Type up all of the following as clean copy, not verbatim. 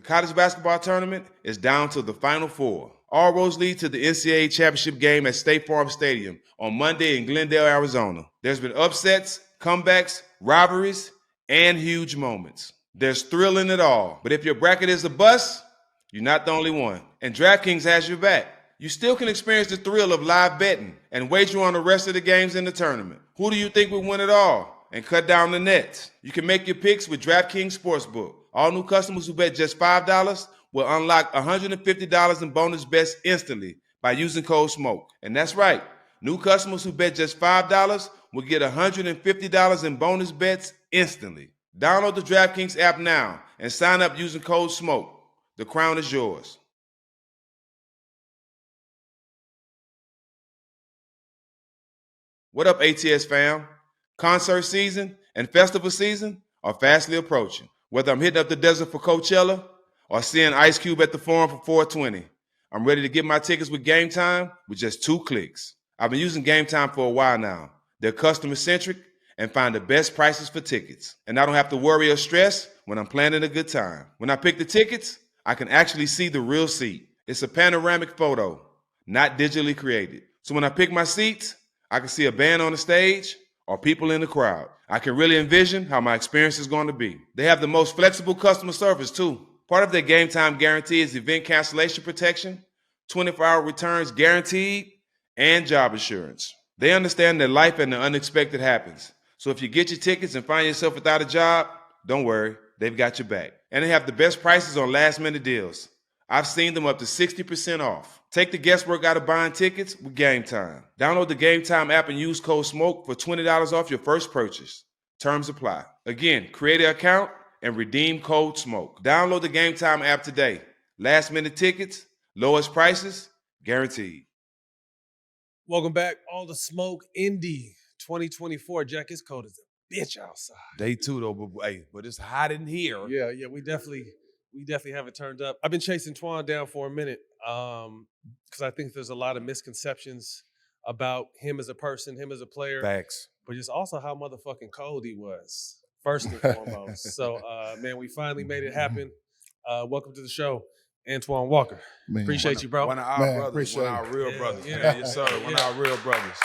college basketball tournament is down to the Final Four. All roads lead to the NCAA championship game at State Farm Stadium on Monday in Glendale, Arizona. There's been upsets, comebacks, rivalries, and huge moments. There's thrill in it all. But if your bracket is a bust, you're not the only one. And DraftKings has your back. You still can experience the thrill of live betting and wager on the rest of the games in the tournament. Who do you think will win it all and cut down the nets? You can make your picks with DraftKings Sportsbook. All new customers who bet just $5 will unlock $150 in bonus bets instantly by using code SMOKE. And that's right. New customers who bet just $5 will get $150 in bonus bets instantly. Download the DraftKings app now and sign up using code SMOKE. The crown is yours. What up, ATS fam? Concert season and festival season are fastly approaching. Whether I'm hitting up the desert for Coachella or seeing Ice Cube at the Forum for 420, I'm ready to get my tickets with Game Time with just 2 clicks. I've been using Game Time for a while now. They're customer-centric and find the best prices for tickets. And I don't have to worry or stress when I'm planning a good time. When I pick the tickets, I can actually see the real seat. It's a panoramic photo, not digitally created. So when I pick my seats, I can see a band on the stage or people in the crowd. I can really envision how my experience is going to be. They have the most flexible customer service too. Part of their Game Time guarantee is event cancellation protection, 24-hour returns guaranteed, and job insurance. They understand that life and the unexpected happens. So if you get your tickets and find yourself without a job, don't worry, they've got your back. And they have the best prices on last-minute deals. I've seen them up to 60% off. Take the guesswork out of buying tickets with Game Time. Download the Game Time app and use code SMOKE for $20 off your first purchase. Terms apply. Again, create an account and redeem code SMOKE. Download the Game Time app today. Last-minute tickets, lowest prices, guaranteed. Welcome back. All the Smoke Indy 2024. Jack, it's cold as a bitch outside. Day 2 though, but it's hot in here. Yeah, we definitely have it turned up. I've been chasing Twan down for a minute because I think there's a lot of misconceptions about him as a person, him as a player. Facts. But just also how motherfucking cold he was, first and foremost. So, man, we finally made it happen. Welcome to the show, Antoine Walker. Man. Appreciate you, bro. One of our brothers. One of our real brothers. Yeah, Yes, sir. One of our real brothers.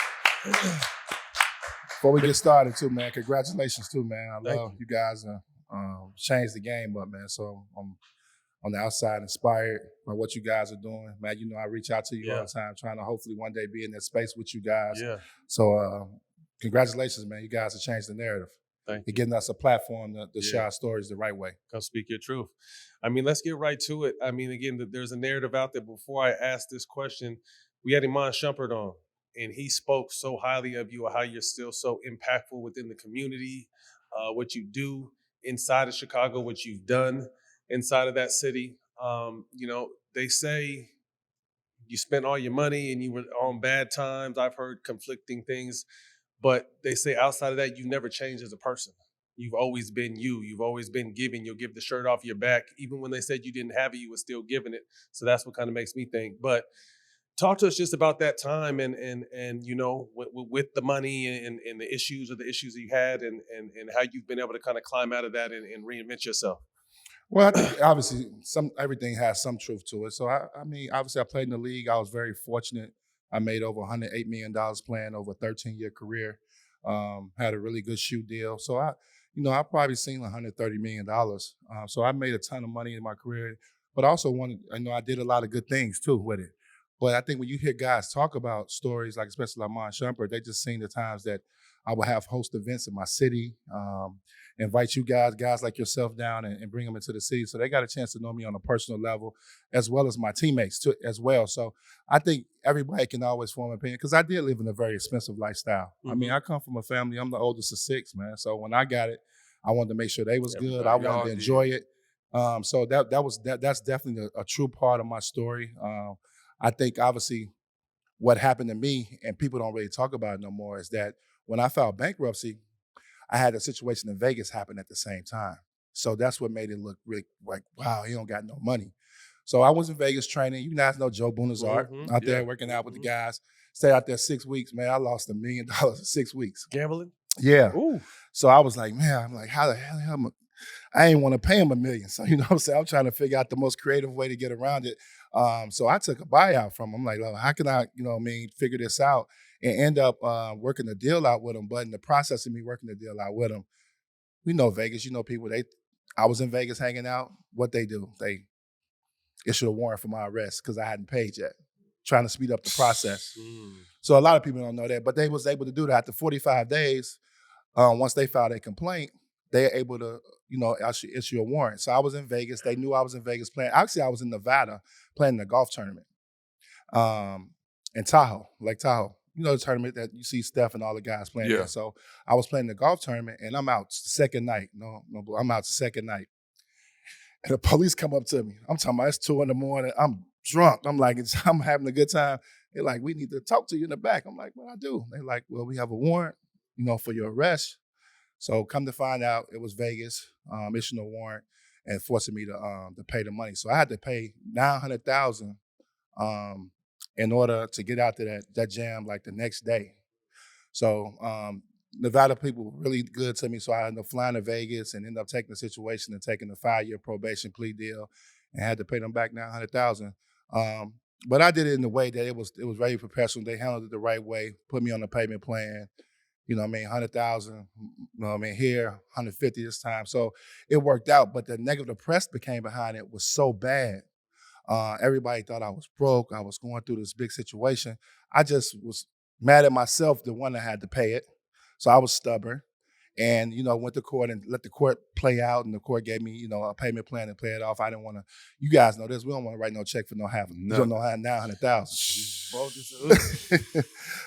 Before we get started, too, man, congratulations, too, man. I Thank love you guys changed the game up, man. So I'm on the outside inspired by what you guys are doing. Man, you know I reach out to you all the time trying to hopefully one day be in that space with you guys. Yeah. So congratulations, man. You guys have changed the narrative. Thank You're giving us a platform to share our stories the right way. Come speak your truth. I mean, let's get right to it. I mean, again, there's a narrative out there. Before I ask this question, we had Iman Shumpert on, and he spoke so highly of you, how you're still so impactful within the community, what you do inside of Chicago, what you've done inside of that city. You know, they say you spent all your money and you were on bad times. I've heard conflicting things, but they say outside of that, you never changed as a person. You've always been you. You've always been giving. You'll give the shirt off your back. Even when they said you didn't have it, you were still giving it. So that's what kind of makes me think. But talk to us just about that time and you know, with the money and the issues that you had and how you've been able to kind of climb out of that and reinvent yourself. Well, I think obviously everything has some truth to it. So I mean, obviously I played in the league. I was very fortunate. I made over $108 million playing over a 13-year career. Had a really good shoe deal. So I've probably seen $130 million. So I made a ton of money in my career, but also I did a lot of good things too with it. But I think when you hear guys talk about stories, like especially Iman Shumpert, they just seen the times that I would have host events in my city, invite you guys like yourself down and bring them into the city. So they got a chance to know me on a personal level, as well as my teammates too, as well. So I think everybody can always form an opinion because I did live in a very expensive lifestyle. Mm-hmm. I mean, I come from a family, I'm the oldest of 6, man. So when I got it, I wanted to make sure they was good. I wanted to enjoy it. So that's definitely a true part of my story. I think obviously what happened to me, and people don't really talk about it no more, is that when I filed bankruptcy, I had a situation in Vegas happen at the same time. So that's what made it look really like, wow, he don't got no money. So I was in Vegas training. You guys know Joe Bunazart out there working out with the guys. Stayed out there 6 weeks, man. I lost $1 million in 6 weeks. Gambling? Yeah. Ooh. So I was like, man, how the hell am I? I ain't want to pay him $1 million. So, you know what I'm saying? I'm trying to figure out the most creative way to get around it. So I took a buyout from him. I'm like, well, how can I, figure this out and end up working the deal out with him? But in the process of me working the deal out with him, we know Vegas, people, I was in Vegas hanging out. What they do, they issued a warrant for my arrest because I hadn't paid yet, trying to speed up the process. So a lot of people don't know that, but they was able to do that after 45 days. Once they filed a complaint, they're able to, actually issue a warrant. So I was in Vegas. They knew I was in Vegas playing. Actually, I was in Nevada playing in a golf tournament in Tahoe, Lake Tahoe. You know the tournament that you see Steph and all the guys playing there. So I was playing the golf tournament, and I'm out second night. I'm out second night. And the police come up to me. I'm talking about it's 2 a.m. I'm drunk. I'm like, I'm having a good time. They're like, we need to talk to you in the back. I'm like, what I do? They're like, well, we have a warrant, for your arrest. So come to find out, it was Vegas issuing a warrant and forcing me to pay the money. So I had to pay $900,000 in order to get out to that jam like the next day. So Nevada people were really good to me. So I ended up flying to Vegas and ended up taking the situation and taking a 5-year probation plea deal and had to pay them back $900,000. But I did it in a way that it was very professional. They handled it the right way, put me on a payment plan. 100,000, here, 150 this time. So it worked out, but the negative press became behind it was so bad. Everybody thought I was broke. I was going through this big situation. I just was mad at myself, the one that had to pay it. So I was stubborn and, went to court and let the court play out. And the court gave me, a payment plan to pay it off. I didn't want to, you guys know this. We don't want to write no check for no half. You don't know how 900,000.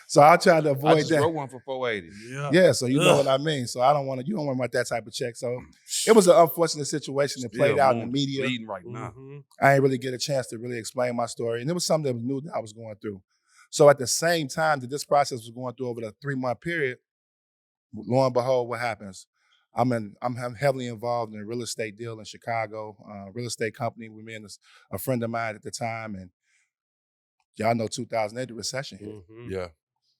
So I tried to avoid I just that. wrote one for 480. Yeah, so you know what I mean. So you don't want to write that type of check. So it was an unfortunate situation that played out in the media. Bleeding right now. I didn't really get a chance to really explain my story. And it was something that was new that I was going through. So at the same time that this process was going through over the 3-month period, lo and behold, what happens? I'm heavily involved in a real estate deal in Chicago, real estate company with me and a friend of mine at the time. And y'all know 2008, the recession hit. Yeah.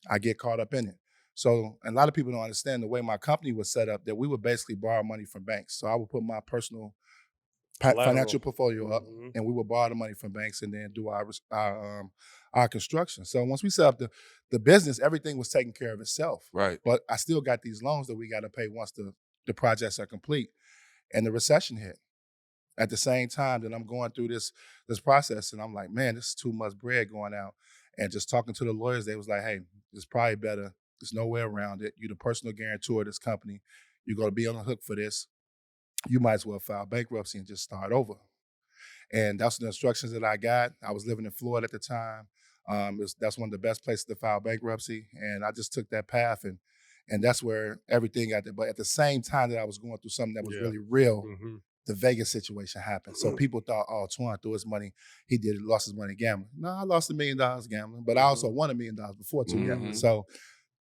I get caught up in it. So and a lot of people don't understand the way my company was set up, that we would basically borrow money from banks. So I would put my personal financial portfolio up, and we would borrow the money from banks and then do our construction. So once we set up the business, everything was taken care of itself. Right. But I still got these loans that we got to pay once the projects are complete. And the recession hit at the same time that I'm going through this process. And I'm like, man, this is too much bread going out. And just talking to the lawyers, they was like, hey, it's probably better. There's no way around it. You're the personal guarantor of this company. You're going to be on the hook for this. You might as well file bankruptcy and just start over. And that's the instructions that I got. I was living in Florida at the time. That's one of the best places to file bankruptcy. And I just took that path, and that's where everything got there. But at the same time that I was going through something that was really real, the Vegas situation happened. So people thought, oh, Antoine threw his money. He lost his money gambling. No, I lost $1 million gambling, but I also won $1 million before too gambling. So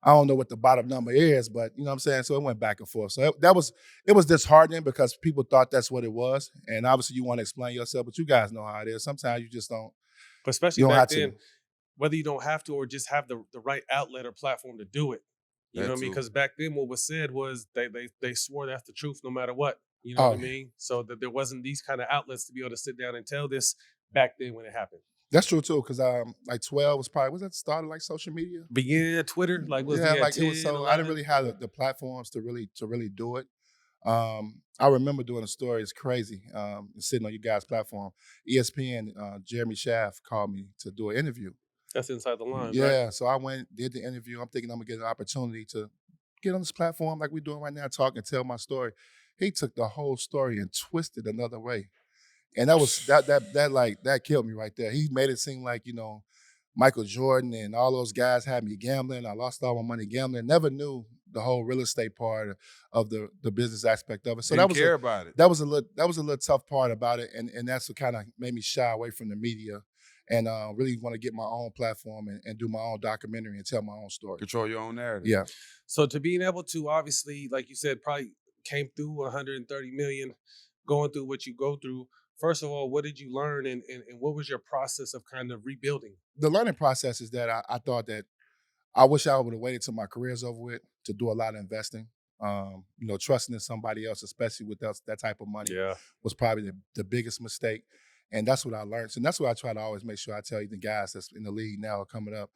I don't know what the bottom number is, but you know what I'm saying? So it went back and forth. So it was disheartening because people thought that's what it was. And obviously you want to explain yourself, but you guys know how it is. Sometimes you just don't. But especially back then, whether you don't have to or just have the right outlet or platform to do it. You know what I mean? Because back then what was said was they swore that's the truth no matter what. You know what I mean? So that there wasn't these kind of outlets to be able to sit down and tell this back then when it happened. That's true too, because like 12 was probably, was that the start of like social media? Began Twitter, it was it was so 11. I didn't really have the platforms to really do it. I remember doing a story, it's crazy, sitting on you guys' platform. ESPN, Jeremy Schaff called me to do an interview. That's Inside the Lines, right? Right? So I went, did the interview. I'm thinking I'm gonna get an opportunity to get on this platform like we're doing right now, talk and tell my story. He took the whole story and twisted another way. And that was that killed me right there. He made it seem like, Michael Jordan and all those guys had me gambling. I lost all my money gambling. Never knew the whole real estate part of the business aspect of it. So Didn't care about it. That was a little tough part about it. And that's what kind of made me shy away from the media and really want to get my own platform and do my own documentary and tell my own story. Control your own narrative. Yeah. So to being able to, obviously, like you said, probably came through 130 million, going through what you go through. First of all, what did you learn and what was your process of kind of rebuilding? The learning process is that I thought that I wish I would have waited till my career's over with to do a lot of investing. Trusting in somebody else, especially with that type of money, Yeah. was probably the biggest mistake. And that's what I learned. And that's what I try to always make sure I tell you the guys that's in the league now are coming up.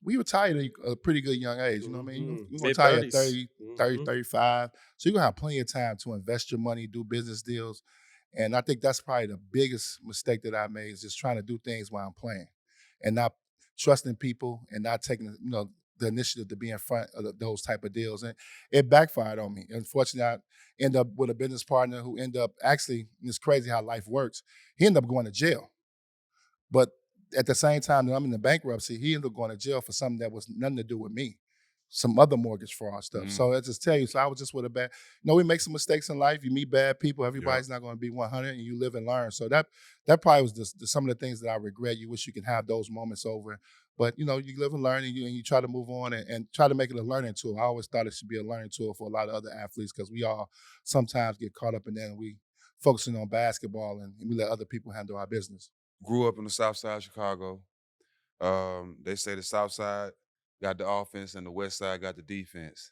We retired at a pretty good young age. You know what I mean? You're going to retire at 30, 35. So you're going to have plenty of time to invest your money, do business deals. And I think that's probably the biggest mistake that I made is just trying to do things while I'm playing and not trusting people and not taking, the initiative to be in front of those type of deals. And it backfired on me. Unfortunately, I ended up with a business partner who ended up actually, and it's crazy how life works, he ended up going to jail. But at the same time that I'm in the bankruptcy, he ended up going to jail for something that was nothing to do with me, some other mortgage fraud stuff. So I just tell you, so I was just with a bad, we make some mistakes in life. You meet bad people. Everybody's not going to be 100 and you live and learn. So that probably was some of the things that I regret. You wish you could have those moments over. But, you live and learn and you try to move on and try to make it a learning tool. I always thought it should be a learning tool for a lot of other athletes because we all sometimes get caught up in that and we focusing on basketball and we let other people handle our business. Grew up in the South Side of Chicago. They say the South Side got the offense and the West Side got the defense.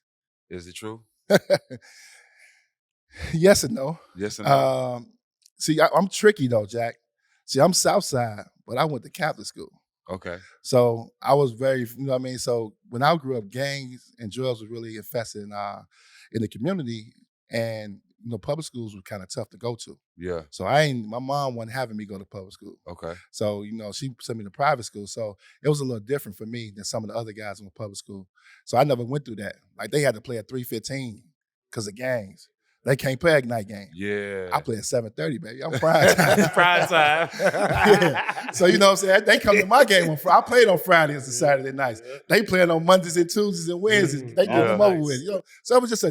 Is it true? Yes and no. Yes and no. See, I'm tricky though, Jack. See, I'm South Side, but I went to Catholic school. Okay. So I was very, So when I grew up, gangs and drugs was really infested in the community, and public schools were kind of tough to go to. Yeah. So my mom wasn't having me go to public school. Okay. So she sent me to private school. So it was a little different for me than some of the other guys in the public school. So I never went through that. Like they had to play at 3:15 because of gangs. They can't play at night game. Yeah. I play at 7:30, baby. I'm prime time. Prime time. Yeah. So what I'm saying? They come to my game on Friday. I played on Fridays and Saturday nights. They playing on Mondays and Tuesdays and Wednesdays. They get them over with. So it was just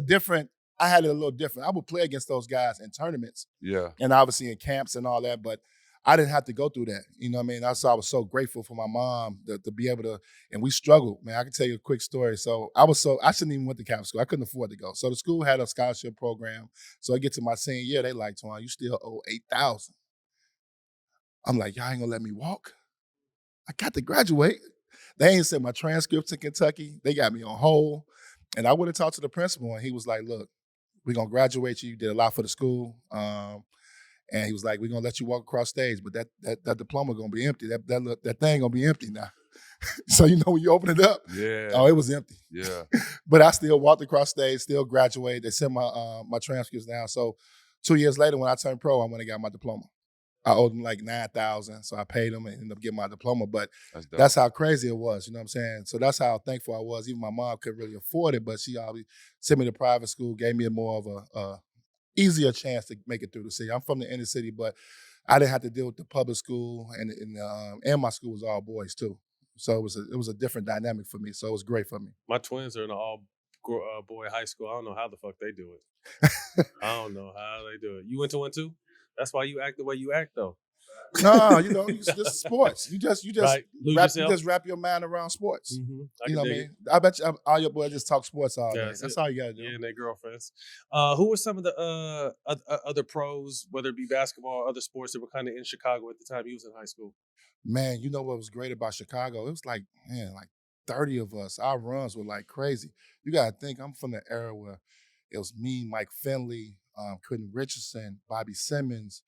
I had it a little different. I would play against those guys in tournaments. Yeah. And obviously in camps and all that, but I didn't have to go through that. You know what I mean? I was so grateful for my mom to be able to, and we struggled, man. I can tell you a quick story. So I shouldn't even went to Catholic school. I couldn't afford to go. So the school had a scholarship program. So I get to my senior year, they like, Twan, you still owe $8,000. I'm like, y'all ain't gonna let me walk? I got to graduate. They ain't sent my transcripts in Kentucky. They got me on hold. And I went and talked to the principal and he was like, look, we're gonna graduate you. You did a lot for the school. And he was like, we're gonna let you walk across stage, but that diploma gonna be empty. That thing gonna be empty now. So when you open it up, it was empty. Yeah. But I still walked across stage, still graduated. They sent my transcripts down. So 2 years later, when I turned pro, I went and got my diploma. I owed them like $9,000, so I paid them and ended up getting my diploma. But that's how crazy it was, you know what I'm saying? So that's how thankful I was. Even my mom couldn't really afford it, but she always sent me to private school, gave me more of a easier chance to make it through the city. I'm from the inner city, but I didn't have to deal with the public school, and my school was all boys too. So it was a different dynamic for me. So it was great for me. My twins are in an all boy high school. I don't know how the fuck they do it. I don't know how they do it. You went to one too? That's why you act the way you act, though. No, just sports. You just Right. wrap your mind around sports. Mm-hmm. You know what I mean? I bet you all your boys just talk sports all day. That's all you gotta do. Yeah, and their girlfriends. Who were some of the other pros, whether it be basketball or other sports, that were kind of in Chicago at the time you was in high school? Man, you know what was great about Chicago? It was like 30 of us. Our runs were like crazy. You gotta think, I'm from the era where it was me, Mike Finley, Quentin Richardson, Bobby Simmons.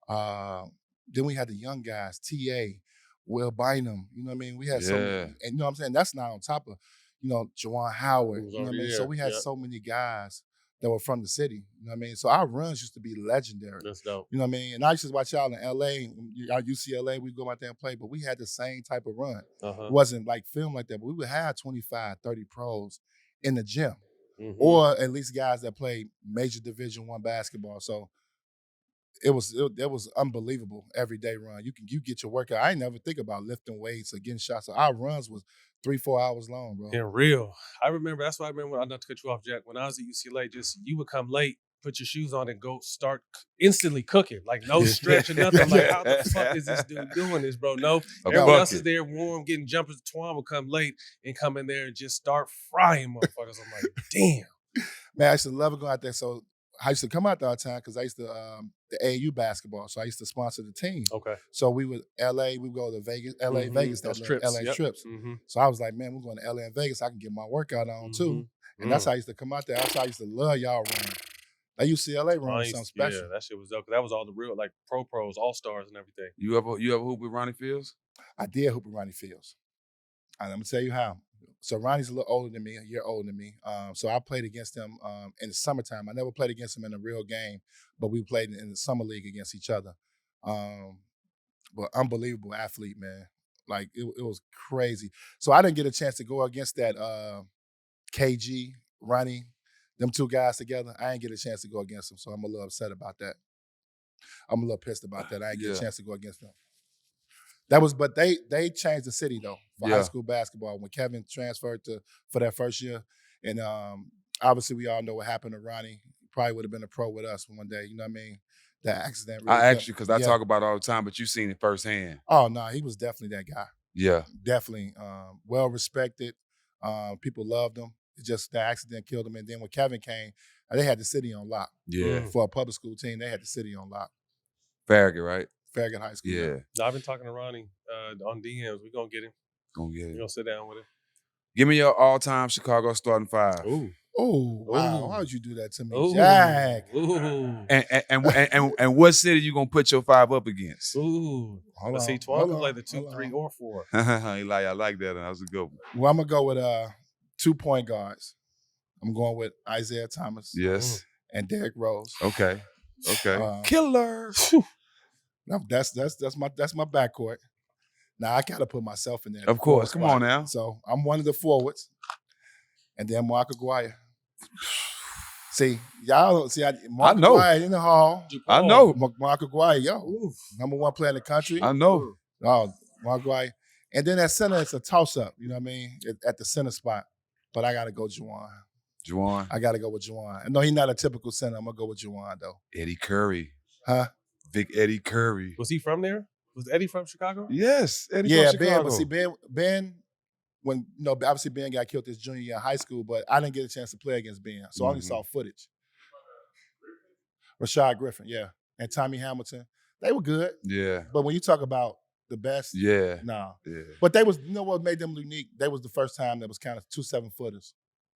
Then we had the young guys, T.A., Will Bynum. You know what I mean? We had and you know what I'm saying? That's not on top of, Juwan Howard. You know what I mean? So we had so many guys that were from the city. You know what I mean? So our runs used to be legendary. That's dope. You know what I mean? And I used to watch y'all in L.A., our UCLA, we'd go out there and play, but we had the same type of run. It wasn't like film like that, but we would have 25, 30 pros in the gym. Mm-hmm. Or at least guys that played major Division I basketball. So it was unbelievable everyday run. You get your workout. I ain't never think about lifting weights or getting shots. So our runs was 3-4 hours long, bro. And real. I remember, that's why I remember, not to cut you off, Jack, when I was at UCLA, you would come late, put your shoes on and go start instantly cooking. Like no stretch or nothing. I'm like, how the fuck is this dude doing this, bro? No. Everyone else is there warm, getting jumpers. Twan would come late and come in there and just start frying motherfuckers. I'm like, damn. Man, I used to love it going out there. So I used to come out there all the time because I used to the AAU basketball. So I used to sponsor the team. Okay. So we would LA, we go to Vegas, LA, Vegas, those trips. LA trips. So I was like, man, we're going to LA and Vegas. I can get my workout on too. And that's how I used to come out there. That's how I used to love y'all run. That UCLA run was something special. Yeah, that shit was dope. 'Cause that was all the real, like, pros, all-stars and everything. You ever hoop with Ronnie Fields? I did hoop with Ronnie Fields. And I'm going to tell you how. So Ronnie's a little older than me, a year older than me. So I played against him in the summertime. I never played against him in a real game, but we played in the summer league against each other. But unbelievable athlete, man. Like, it was crazy. So I didn't get a chance to go against that KG, Ronnie, them two guys together. I didn't get a chance to go against them, so I'm a little upset about that. I'm a little pissed about that. I didn't get a chance to go against them. But they changed the city though for high school basketball when Kevin transferred for that first year, and obviously we all know what happened to Ronnie. He probably would have been a pro with us one day. You know what I mean? That accident. Really I asked you because I talk about it all the time, but you seen it firsthand. Oh no, he was definitely that guy. Yeah, definitely well respected. People loved him. It's just the accident killed him, and then when Kevin came, they had the city on lock. Yeah, for a public school team, they had the city on lock. Farragut, right? Farragut High School. Yeah. No, I've been talking to Ronnie on DMs. We're going to get him. We're going to sit down with him. Give me your all-time Chicago starting five. Ooh. Oh, wow. Why would you do that to me, Ooh. Jack? Ooh. And what city you going to put your five up against? Ooh. Hold on. Twelve could play the 2, 3, or 4. I like that. That was a good one. Well, I'm going to go with 2 point guards. I'm going with Isaiah Thomas. Yes. And Derrick Rose. Okay. Killer. Now that's my backcourt. Now I gotta put myself in there. Of course. Come on now. So I'm one of the forwards. And then Mark Aguirre. See, y'all don't see Mark Aguirre in the hall. I know. Mark Aguirre, number 1 player in the country. I know. Oh, Mark Aguirre. And then at center, it's a toss-up, you know what I mean? At the center spot. But I gotta go Juwan. I gotta go with Juwan. No, he's not a typical center. I'm gonna go with Juwan though. Eddie Curry. Huh? Big Eddie Curry. Was he from there? Was Eddie from Chicago? Yes, Eddie from Chicago. Ben. But see, Ben, when obviously Ben got killed his junior year in high school, but I didn't get a chance to play against Ben, so I only saw footage. Rashad Griffin, and Tommy Hamilton, they were good. Yeah. But when you talk about the best, nah. Yeah. But they was, you know what made them unique? They was the first time that was kind of 2 7-footers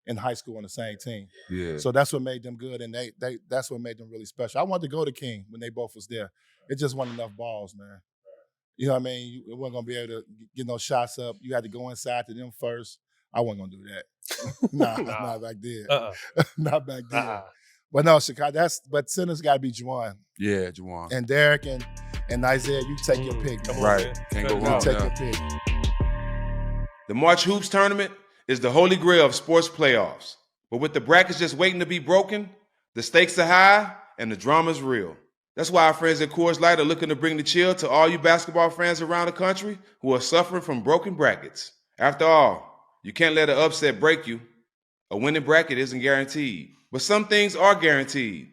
in high school on the same team. Yeah. So that's what made them good, and that's what made them really special. I wanted to go to King when they both was there. It just wasn't enough balls, man. You know what I mean? You weren't gonna be able to get no shots up. You had to go inside to them first. I wasn't gonna do that. Not back then. Not back then. But no, Chicago. But center's got to be Juwan. Yeah, Juwan. And Derrick and Isaiah. You take your pick. Come on, right. Man. Can't go wrong. Take your pick. The March Hoops tournament is the holy grail of sports playoffs. But with the brackets just waiting to be broken, the stakes are high and the drama's real. That's why our friends at Coors Light are looking to bring the chill to all you basketball fans around the country who are suffering from broken brackets. After all, you can't let an upset break you. A winning bracket isn't guaranteed. But some things are guaranteed,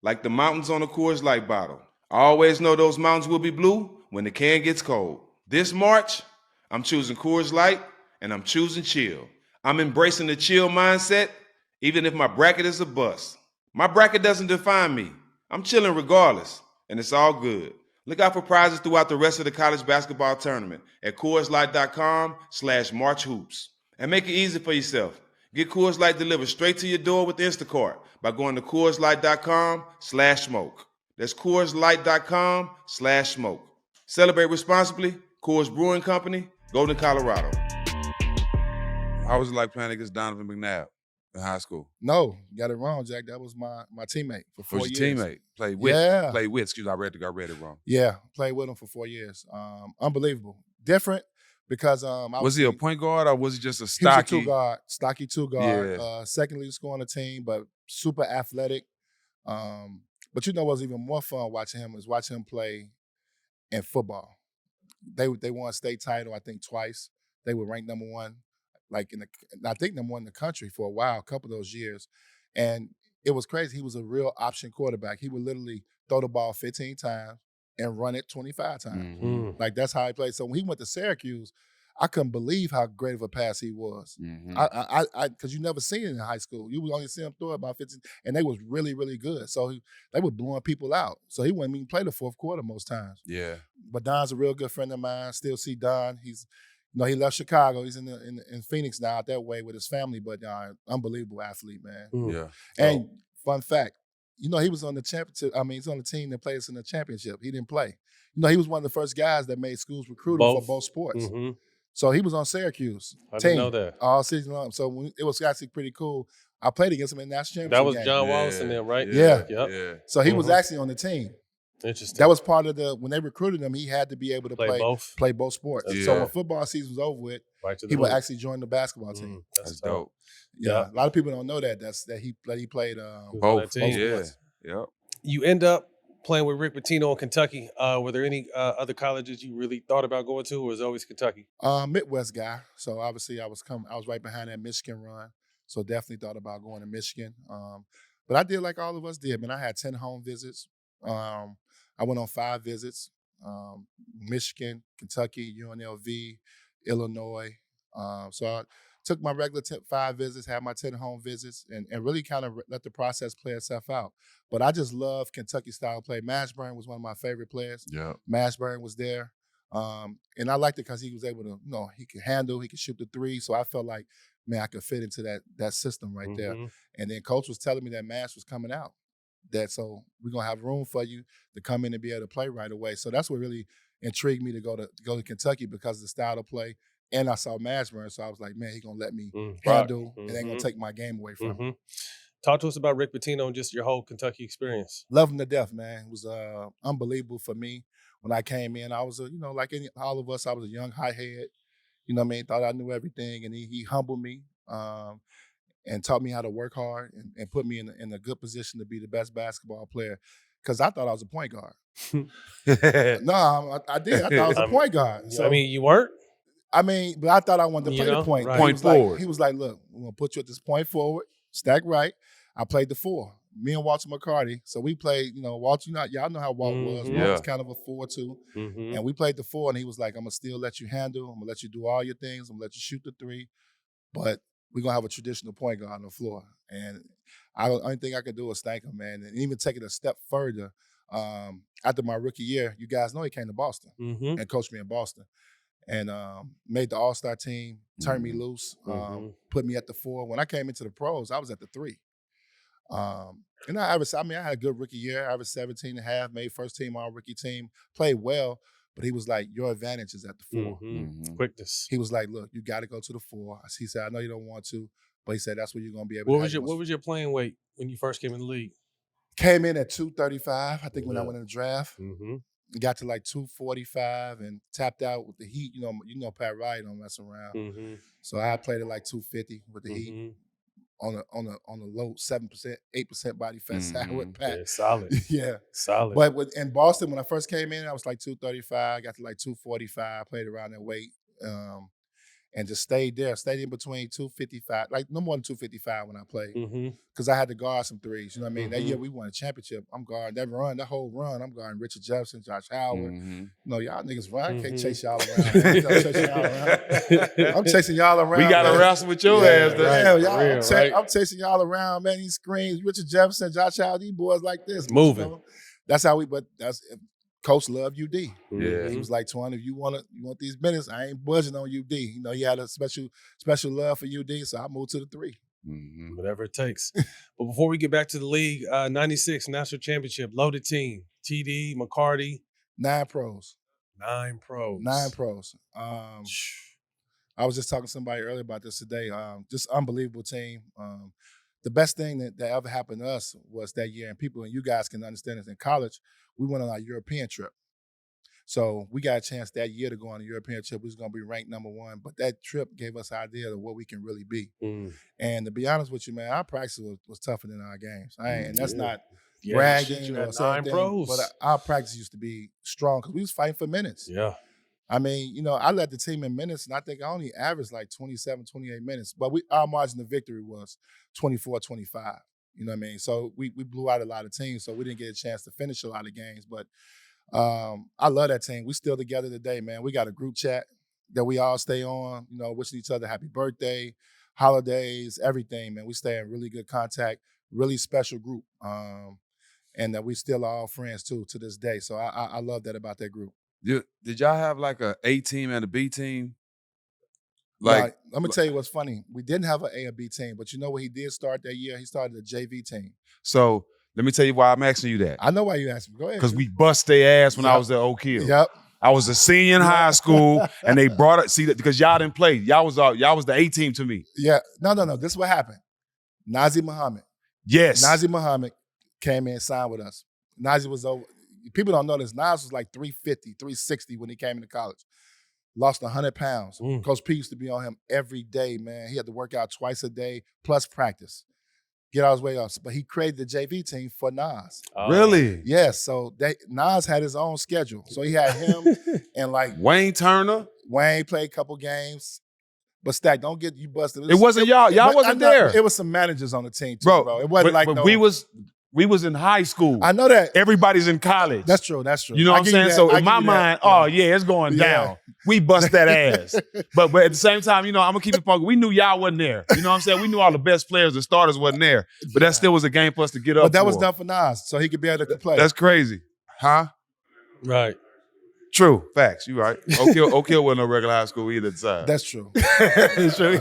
like the mountains on a Coors Light bottle. I always know those mountains will be blue when the can gets cold. This March, I'm choosing Coors Light, and I'm choosing chill. I'm embracing the chill mindset, even if my bracket is a bust. My bracket doesn't define me. I'm chilling regardless, and it's all good. Look out for prizes throughout the rest of the college basketball tournament at CoorsLight.com/MarchHoops. And make it easy for yourself. Get Coors Light delivered straight to your door with Instacart by going to CoorsLight.com/smoke. That's CoorsLight.com/smoke. Celebrate responsibly. Coors Brewing Company, Golden, Colorado. How was it like playing against Donovan McNabb in high school? No, you got it wrong, Jack. That was my teammate for 4 years. Was your teammate? Played with? Yeah. Played with. Excuse me, I read it wrong. Yeah, played with him for 4 years. Unbelievable. Different because was he a point guard or was he just a He stocky? was a 2 guard, stocky 2 guard. Yeah. Second leading scorer on the team, but super athletic. But you know what's even more fun watching him is watching him play in football. They won state title, I think, twice. They were ranked number 1, I think number 1 in the country for a while, a couple of those years. And it was crazy. He was a real option quarterback. He would literally throw the ball 15 times and run it 25 times. Mm-hmm. Like, that's how he played. So when he went to Syracuse, I couldn't believe how great of a pass he was. Mm-hmm. Because you never seen it in high school. You would only see him throw it about 15, and they was really, really good. So they were blowing people out. So he wouldn't even play the fourth quarter most times. Yeah. But Don's a real good friend of mine. Still see Don. You know, he left Chicago. He's in Phoenix now, out that way with his family. But unbelievable athlete, man. Mm. Yeah. And fun fact, you know, he was on the championship. I mean, he's on the team that played us in the championship. He didn't play. You know, he was one of the first guys that made schools recruiting for both sports. Mm-hmm. So he was on Syracuse I team didn't know that. all season long. So it was actually pretty cool. I played against him in the national championship That was game. John Wallace and them, right? Yeah. Yep. Yeah. So he was actually on the team. Interesting. That was part of when they recruited him, he had to be able to play both sports. Yeah. So when football season was over with, right to the he would league. actually join the basketball team. That's dope. Yeah. A lot of people don't know that. He played He was on Both. that team. Yeah. sports. Yep. You end up playing with Rick Pitino in Kentucky. Were there any other colleges you really thought about going to, or was it always Kentucky? Midwest guy. So obviously I was right behind that Michigan run. So definitely thought about going to Michigan. But I did like all of us did, man. I had 10 home visits. I went on 5 visits. Michigan, Kentucky, UNLV, Illinois. So I took my regular 5 visits, had my 10 home visits, and really kind of let the process play itself out. But I just love Kentucky style play. Mashburn was one of my favorite players. Yeah. Mashburn was there. And I liked it because he was able to, he could handle, he could shoot the 3. So I felt like, man, I could fit into that system right there. And then coach was telling me that Mash was coming out. So we're gonna have room for you to come in and be able to play right away. So that's what really intrigued me to go to Kentucky, because of the style of play. And I saw Mashburn, so I was like, man, he's gonna let me handle and ain't gonna take my game away from him. Talk to us about Rick Pitino and just your whole Kentucky experience. Love him to death, man. It was unbelievable for me when I came in. I was like all of us, I was a young hothead. You know what I mean? Thought I knew everything, and he humbled me. And taught me how to work hard and put me in a good position to be the best basketball player, because I thought I was a point guard. No, I did. I thought I was a point guard. So, I mean, you weren't? I mean, but I thought I wanted to play the point. Right. Point forward. He was like, look, we're going to put you at this point forward, stack right. I played the 4. Me and Walter McCarty. So we played, Walter, y'all know how Walt was. Walt was kind of a 4-2. And we played the 4, and he was like, I'm going to still let you handle. I'm going to let you do all your things. I'm going to let you shoot the 3. But we're going to have a traditional point guard on the floor. And the only thing I could do was thank him, man. And even take it a step further, after my rookie year, you guys know he came to Boston and coached me in Boston. And made the All-Star team, turned me loose, put me at the 4. When I came into the pros, I was at the 3. And I had a good rookie year. I averaged 17.5, made first team all-rookie team, played well. But he was like, your advantage is at the 4. Quickness. He was like, look, you got to go to the 4. He said, I know you don't want to, but he said, that's where you're going to be able to. What was your playing weight when you first came in the league? Came in at 235, I think, when I went in the draft. Got to like 245 and tapped out with the Heat. You know Pat Riley don't mess around. So I played at like 250 with the Heat. On a low 7%, 8% body fat side with Pat. Yeah, solid. Yeah. Solid. But in Boston, when I first came in, I was like 235, got to like 245, played around that weight. And just stayed there, stayed in between 255, like no more than 255 when I played. Because I had to guard some threes. You know what I mean? That year we won a championship. I'm guarding that whole run, I'm guarding Richard Jefferson, Josh Howard. No, y'all niggas run. I can't chase y'all around. I'm chasing y'all around. We got to wrestle with your ass. I'm chasing y'all around, man. These screens, Richard Jefferson, Josh Howard, these boys like this. Moving. That's how Coach loved UD. Yeah. He was like, Twan, if you want these minutes, I ain't budging on UD. He had a special love for UD, so I moved to the 3. Whatever it takes. But before we get back to the league, 96 national championship, loaded team, TD, McCarty. 9 pros. 9 pros. 9 pros. I was just talking to somebody earlier about this today. Just unbelievable team. The best thing that ever happened to us was that year, and you guys can understand this, in college, we went on our European trip. So we got a chance that year to go on a European trip. We was going to be ranked number 1, but that trip gave us an idea of what we can really be. And to be honest with you, man, our practice was tougher than our games. And that's not bragging or something, but our practice used to be strong because we was fighting for minutes. Yeah. I mean, I led the team in minutes, and I think I only averaged like 27, 28 minutes. But our margin of victory was 24, 25. You know what I mean? So we blew out a lot of teams, so we didn't get a chance to finish a lot of games. But I love that team. We still together today, man. We got a group chat that we all stay on, wishing each other happy birthday, holidays, everything, man. We stay in really good contact, really special group. And that we still are all friends, too, to this day. So I love that about that group. Did y'all have like a A team and a B team? Like, let me tell you what's funny. We didn't have an A or B team, but you know what he did start that year? He started a JV team. so let me tell you why I'm asking you that. I know why you asked me. Go ahead. Because we bust their ass when I Yep. was at Oak Hill. Yep. I was a senior in high school, and they brought it. See, because y'all didn't play. Y'all was the A team to me. Yeah. No. This is what happened. Nazi Muhammad. Yes. Nazi Muhammad came in and signed with us. Nazi was over. People don't know this. Nas was like 350, 360 when he came into college. Lost 100 pounds. Coach P used to be on him every day, man. He had to work out twice a day, plus practice. Get out his way off. But he created the JV team for Nas. Really? Yes. So Nas had his own schedule. So he had him and like Wayne Turner. Wayne played a couple games. But Stack, don't get you busted. It wasn't y'all. Y'all wasn't there. It was some managers on the team too, bro. It wasn't but we was in high school. I know that. Everybody's in college. That's true. You know what I'm saying? So in my mind, it's going down. We bust that ass. But at the same time, I'm gonna keep it funky. We knew y'all wasn't there. You know what I'm saying? We knew all the best players and starters wasn't there. But that still was a game for us to get up. But that was done for Nas, so he could be able to play. That's crazy. Huh? Right. True. Facts. You right. Oak Hill wasn't no regular high school either at the time. That's true. It's true.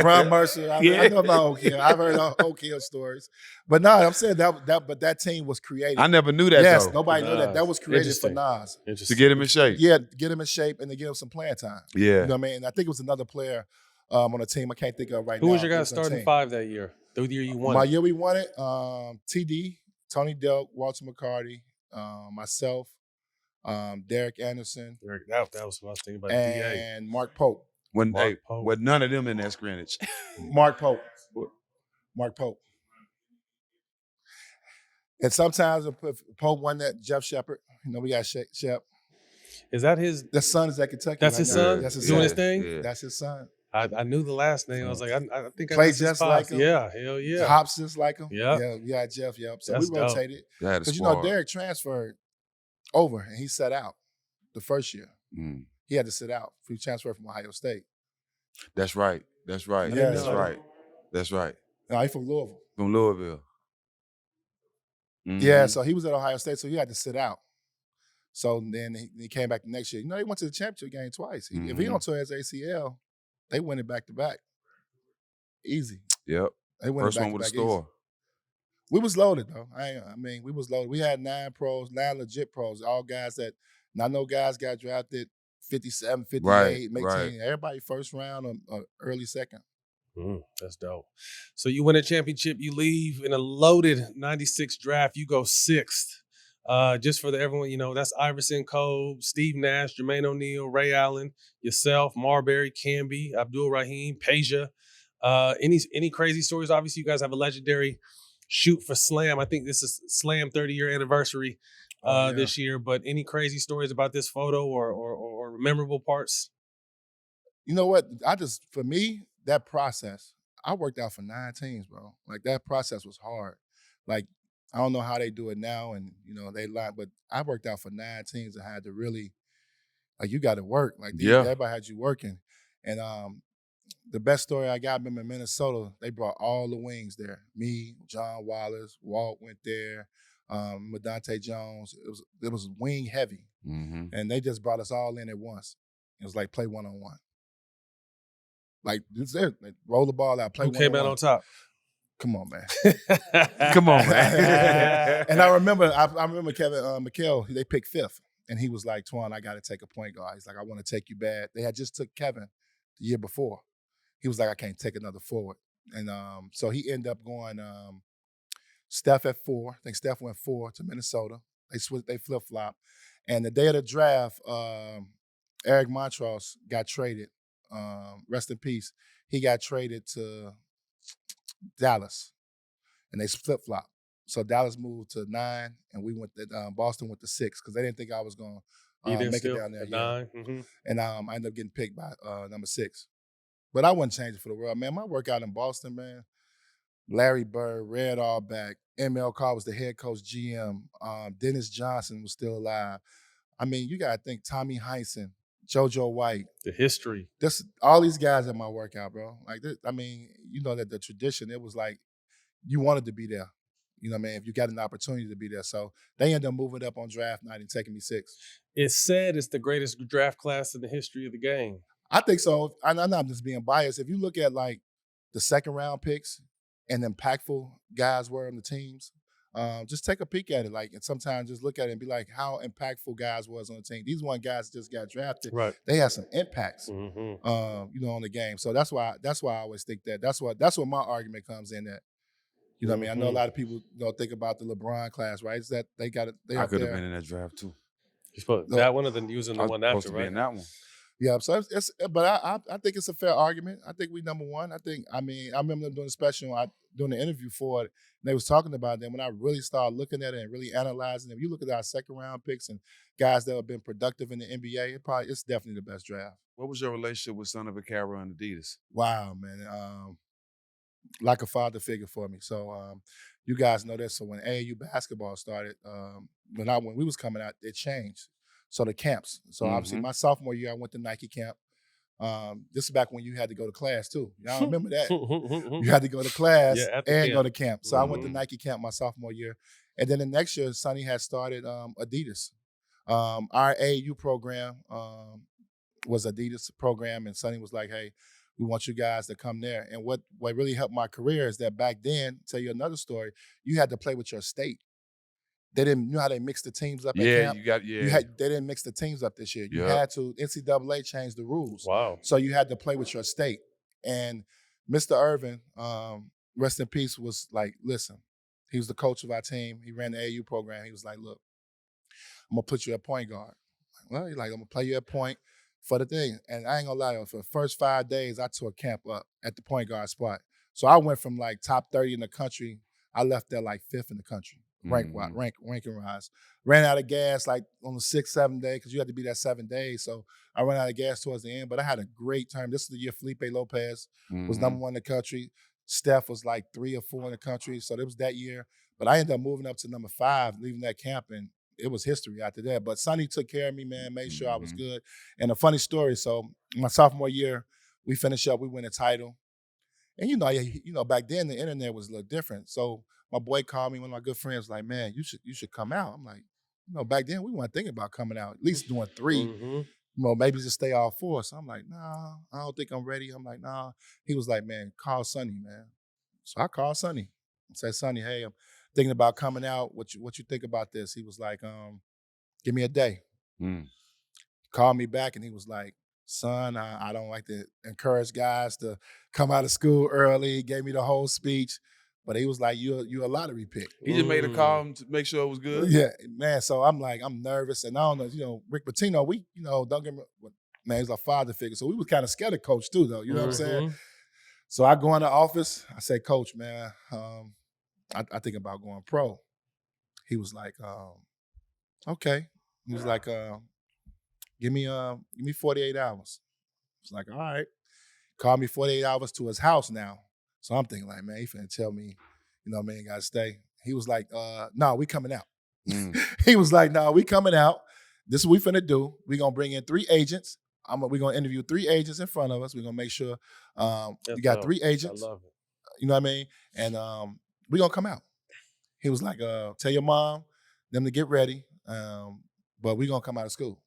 Ron Mercer. I know about Oak Hill. I've heard Oak Hill stories. But no, I'm saying that team was created. I never knew that, yes, though. nobody knew that. That was created for Nas. To get him in shape. Yeah, get him in shape and to give him some playing time. Yeah. You know what I mean? And I think it was another player on the team I can't think of right now. Who was your guy starting five that year? The year you won? My year we won it, TD, Tony Delk, Walter McCarty, myself, Derek Anderson. That was what I was thinking about. And Mark Pope. With none of them in that scrimmage. Mark Pope. And sometimes if Pope won that, Jeff Shepard. We got Shep. Is that his? The son is at Kentucky. That's his son? That's his doing son. his thing? Yeah. That's his son. I knew the last name. I was like, I think I Played just like him. Yeah, hell yeah. Hops just like him. Yeah. Yeah, Jeff, So That's we rotated. Because Derek transferred over and he sat out the first year. He had to sit out. He transferred from Ohio State. That's right. Yeah, That's right. No, he's from Louisville. From Louisville. Mm-hmm. Yeah, so he was at Ohio State, so he had to sit out. So then he came back the next year. He went to the championship game twice. If he don't tear his ACL, they win it back to back. Easy. Yep. They win First it back one with a to back store. easy. We was loaded though. We was loaded. We had 9 legit pros, all guys that. And I know guys got drafted 57, 58, make team. Everybody first round or early second. That's dope. So you win a championship, you leave in a loaded 96 draft, you go 6th. Just for everyone, that's Iverson, Cole, Steve Nash, Jermaine O'Neal, Ray Allen, yourself, Marbury, Camby, Abdul Rahim, Peja. Any crazy stories? Obviously, you guys have a legendary shoot for Slam. I think this is Slam 30-year anniversary this year. But any crazy stories about this photo or memorable parts? You know what? For me, that process, I worked out for 9 teams, bro. Like that process was hard. Like I don't know how they do it now, and they lie, but I worked out for 9 teams and had to really, you got to work. Like everybody had you working, and the best story I got, I remember in Minnesota, they brought all the wings there. Me, John Wallace, Walt went there, Dante Jones. It was wing heavy, and they just brought us all in at once. It was like play one-on-one. Like roll the ball out, play one-on-one. Who came out on top? Come on, man. Come on, man. And I remember Kevin McHale, they picked 5th. And he was like, Twan, I got to take a point guard. He's like, I want to take you bad. They had just took Kevin the year before. He was like, I can't take another forward. And so he ended up going Steph at 4. I think Steph went 4 to Minnesota. They flip-flop. And the day of the draft, Eric Montross got traded. Rest in peace. He got traded to Dallas, and they flip-flop. So Dallas moved to 9, and we went to Boston went to 6 because they didn't think I was going to make it down there. 9. Mm-hmm. And I ended up getting picked by number 6. But I wouldn't change it for the world, man. My workout in Boston, man. Larry Bird, Red Auerbach, ML Carr was the head coach, GM. Dennis Johnson was still alive. I mean, you got to think Tommy Heinsohn, JoJo White. The history. All these guys at my workout, bro. Like, that the tradition, it was like you wanted to be there. You know what I mean? If you got an opportunity to be there. So they ended up moving up on draft night and taking me 6. It's said it's the greatest draft class in the history of the game. I think so. I'm not just being biased. If you look at like the second round picks and impactful guys were on the teams, just take a peek at it. Like, and sometimes just look at it and be like, how impactful guys was on the team. These one guys just got drafted. Right. They had some impacts, Mm-hmm. on the game. So that's why I always think that. That's what my argument comes in at. You know what I mean? I know a lot of people think about the LeBron class, right? It's that they got it. They I up could have there. been in that draft too. That one or the using the I was one supposed after, to be right? in that one. Yeah, so but I think it's a fair argument. I think we number one. I remember them doing a special, doing the interview for it, and they was talking about them. When I really started looking at it and really analyzing them, you look at our second round picks and guys that have been productive in the NBA, it's definitely the best draft. What was your relationship with Sonny Vaccaro and Adidas? Wow, man. Like a father figure for me. So you guys know this. So when AAU basketball started, when we was coming out, it changed. So the camps. So obviously my sophomore year, I went to Nike camp. This is back when you had to go to class too. Y'all remember that? You had to go to class and go to camp. So I went to Nike camp my sophomore year. And then the next year, Sonny had started Adidas. Our AAU program was Adidas program, and Sonny was like, hey, we want you guys to come there. And what really helped my career is that back then, tell you another story, you had to play with your state. They didn't know how they mixed the teams up at camp. They didn't mix the teams up this year. You had to, NCAA changed the rules. Wow. So you had to play with your state. And Mr. Irvin, rest in peace, was like, listen, he was the coach of our team. He ran the AU program. He was like, look, I'm going to put you at point guard. Well, he's like, I'm going to play you at point for the thing. And I ain't going to lie, for the first 5 days, I tore camp up at the point guard spot. So I went from like top 30 in the country. I left there like 5th in the country. Ranking rise. Ran out of gas like on the 6th, 7th day because you had to be there 7 days. So I ran out of gas towards the end, but I had a great time. This is the year Felipe Lopez was number 1 in the country. Steph was like 3 or 4 in the country. So it was that year. But I ended up moving up to number 5, leaving that camp, and it was history after that. But Sonny took care of me, man, made sure I was good. And a funny story, so my sophomore year, we finished up, we win a title. And you know, back then the internet was a little different. So my boy called me, one of my good friends, was like, man, you should come out. I'm like, back then we weren't thinking about coming out, at least doing 3. Maybe just stay all 4. So I'm like, nah, I don't think I'm ready. I'm like, nah. He was like, man, call Sonny, man. So I called Sonny and said, Sonny, hey, I'm thinking about coming out. What you think about this? He was like, give me a day. Called me back and he was like, son, I don't like to encourage guys to come out of school early. He gave me the whole speech. But he was like, you're a lottery pick. He just made a call to make sure it was good? Yeah, man. So I'm like, I'm nervous. And I don't know, Rick Pitino, don't get me, man, he's a father figure. So we was kind of scared of Coach too, though. You know what I'm saying? So I go in the office. I say, Coach, man, I think about going pro. He was like, okay. He was like, give me 48 hours. I was like, all right. Called me 48 hours to his house now. So I'm thinking like, man, he finna tell me, man, gotta stay. He was like, no, we coming out. He was like, no, we coming out. This is what we finna do. We gonna bring in 3 agents. We're gonna interview 3 agents in front of us. We're gonna make sure you got 3 agents. I love it. You know what I mean? And we gonna come out. He was like, tell your mom, them to get ready. But we gonna come out of school.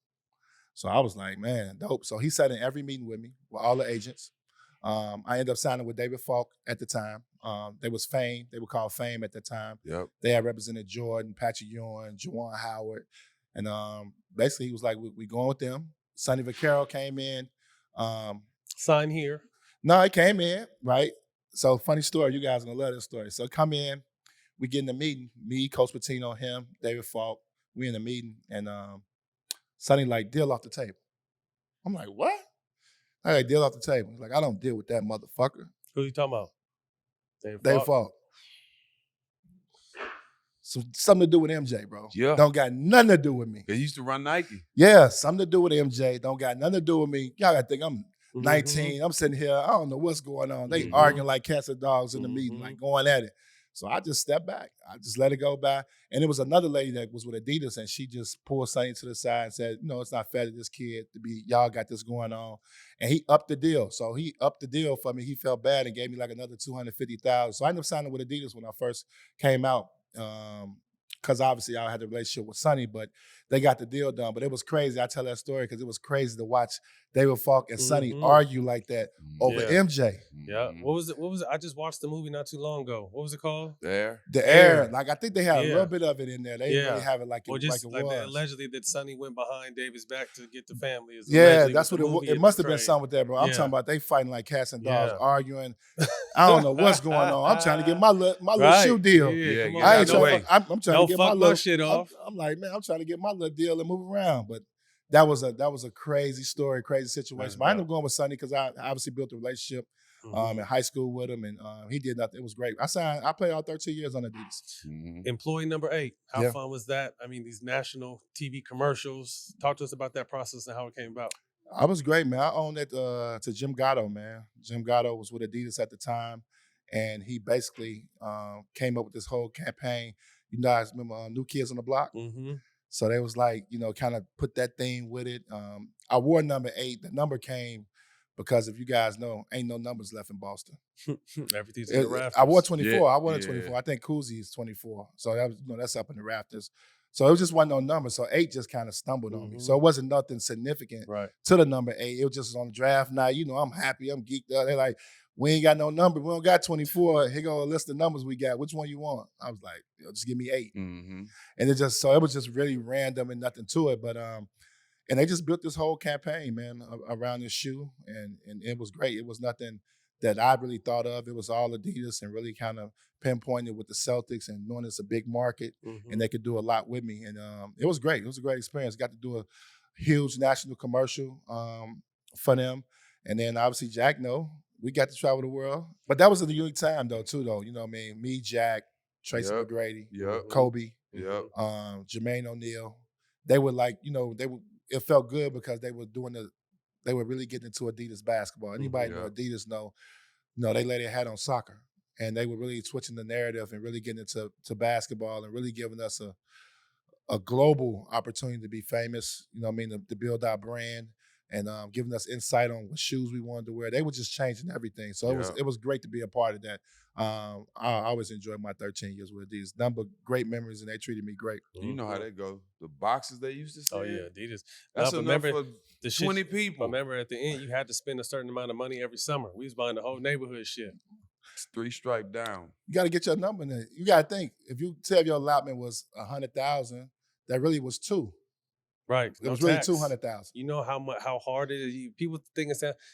So I was like, man, dope. So he sat in every meeting with me, with all the agents. I ended up signing with David Falk at the time. They was Fame. They were called Fame at the time. Yep. They had represented Jordan, Patrick Ewing, Juwan Howard. And basically he was like, we going with them. Sonny Vaccaro came in. Sign here. No, he came in, right? So funny story. You guys are going to love this story. So come in. We get in the meeting. Me, Coach Pitino, him, David Falk. We in the meeting. And Sonny like, deal off the table. I'm like, what? I like, deal off the table. He's like, I don't deal with that motherfucker. Who you talking about? David Falk. Something to do with MJ, bro. Yeah. Don't got nothing to do with me. He used to run Nike. Yeah, something to do with MJ. Don't got nothing to do with me. Y'all gotta think I'm 19. I'm sitting here. I don't know what's going on. They arguing like cats and dogs in the meeting, like going at it. So I just stepped back. I just let it go by. And it was another lady that was with Adidas, and she just pulled Sonny to the side and said, it's not fair to this kid to be, y'all got this going on. And he upped the deal. So he upped the deal for me. He felt bad and gave me like another $250,000. So I ended up signing with Adidas when I first came out. Because obviously I had a relationship with Sonny, but they got the deal done. But it was crazy. I tell that story because it was crazy to watch David Falk and Sonny argue like that over MJ. Yeah. What was it? I just watched the movie not too long ago. What was it called? The Air. Like, I think they had a little bit of it in there. They didn't really have it like it was. Allegedly that Sonny went behind David's back to get the family. That's what it must have been something with that, bro. I'm talking about they fighting like cats and dogs, arguing. I don't know what's going on. I'm trying to get my little shoe deal. I ain't trying. I'm trying to get my little shit off. I'm like, man, I'm trying to get my little deal and move around. But that was a crazy story, crazy situation. But I ended up going with Sonny because I obviously built a relationship in high school with him, and he did nothing. It was great. I played all 13 years on Adidas. Employee number 8. How fun was that? I mean, these national TV commercials. Talk to us about that process and how it came about. I was great, man. I owned it to Jim Gatto, man. Jim Gatto was with Adidas at the time, and he basically came up with this whole campaign. You guys remember New Kids on the Block? So they was like, kind of put that thing with it. I wore number 8. The number came because if you guys know, ain't no numbers left in Boston. Everything's in the rafters. I wore 24. Yeah, I wore 24. I think Koozie is 24. So that was, that's up in the rafters. So it just wasn't no number. So 8 just kind of stumbled on me. So it wasn't nothing significant to the number 8. It was just on the draft night. I'm happy. I'm geeked up. They're like, we ain't got no number. We don't got 24. Here go a list of numbers we got. Which one you want? I was like, just give me 8. And it was just really random and nothing to it. But and they just built this whole campaign, man, around this shoe. And it was great. It was nothing that I really thought of. It was all Adidas and really kind of pinpointed with the Celtics and knowing it's a big market and they could do a lot with me. And it was great. It was a great experience. Got to do a huge national commercial for them. And then obviously Jack, we got to travel the world. But that was a unique time too. You know what I mean? Me, Jack, Tracy McGrady, Kobe, Jermaine O'Neal. They were like, it felt good because they were they were really getting into Adidas basketball. Anybody know Adidas know they lay their hat on soccer. And they were really switching the narrative and really getting into basketball and really giving us a global opportunity to be famous, to build our brand and giving us insight on what shoes we wanted to wear. They were just changing everything. So it was great to be a part of that. I always enjoyed my 13 years with Adidas. Number great memories, and they treated me great. You know how they go. The boxes they used to sell. Oh, yeah, Adidas. That's enough for 20 people. Remember, at the end, you had to spend a certain amount of money every summer. We was buying the whole neighborhood shit. It's 3 stripe down. You got to get your number in there. You got to think, if you tell your allotment was 100,000, that really was 2. Right. It was really 200,000. You know how hard it is. People think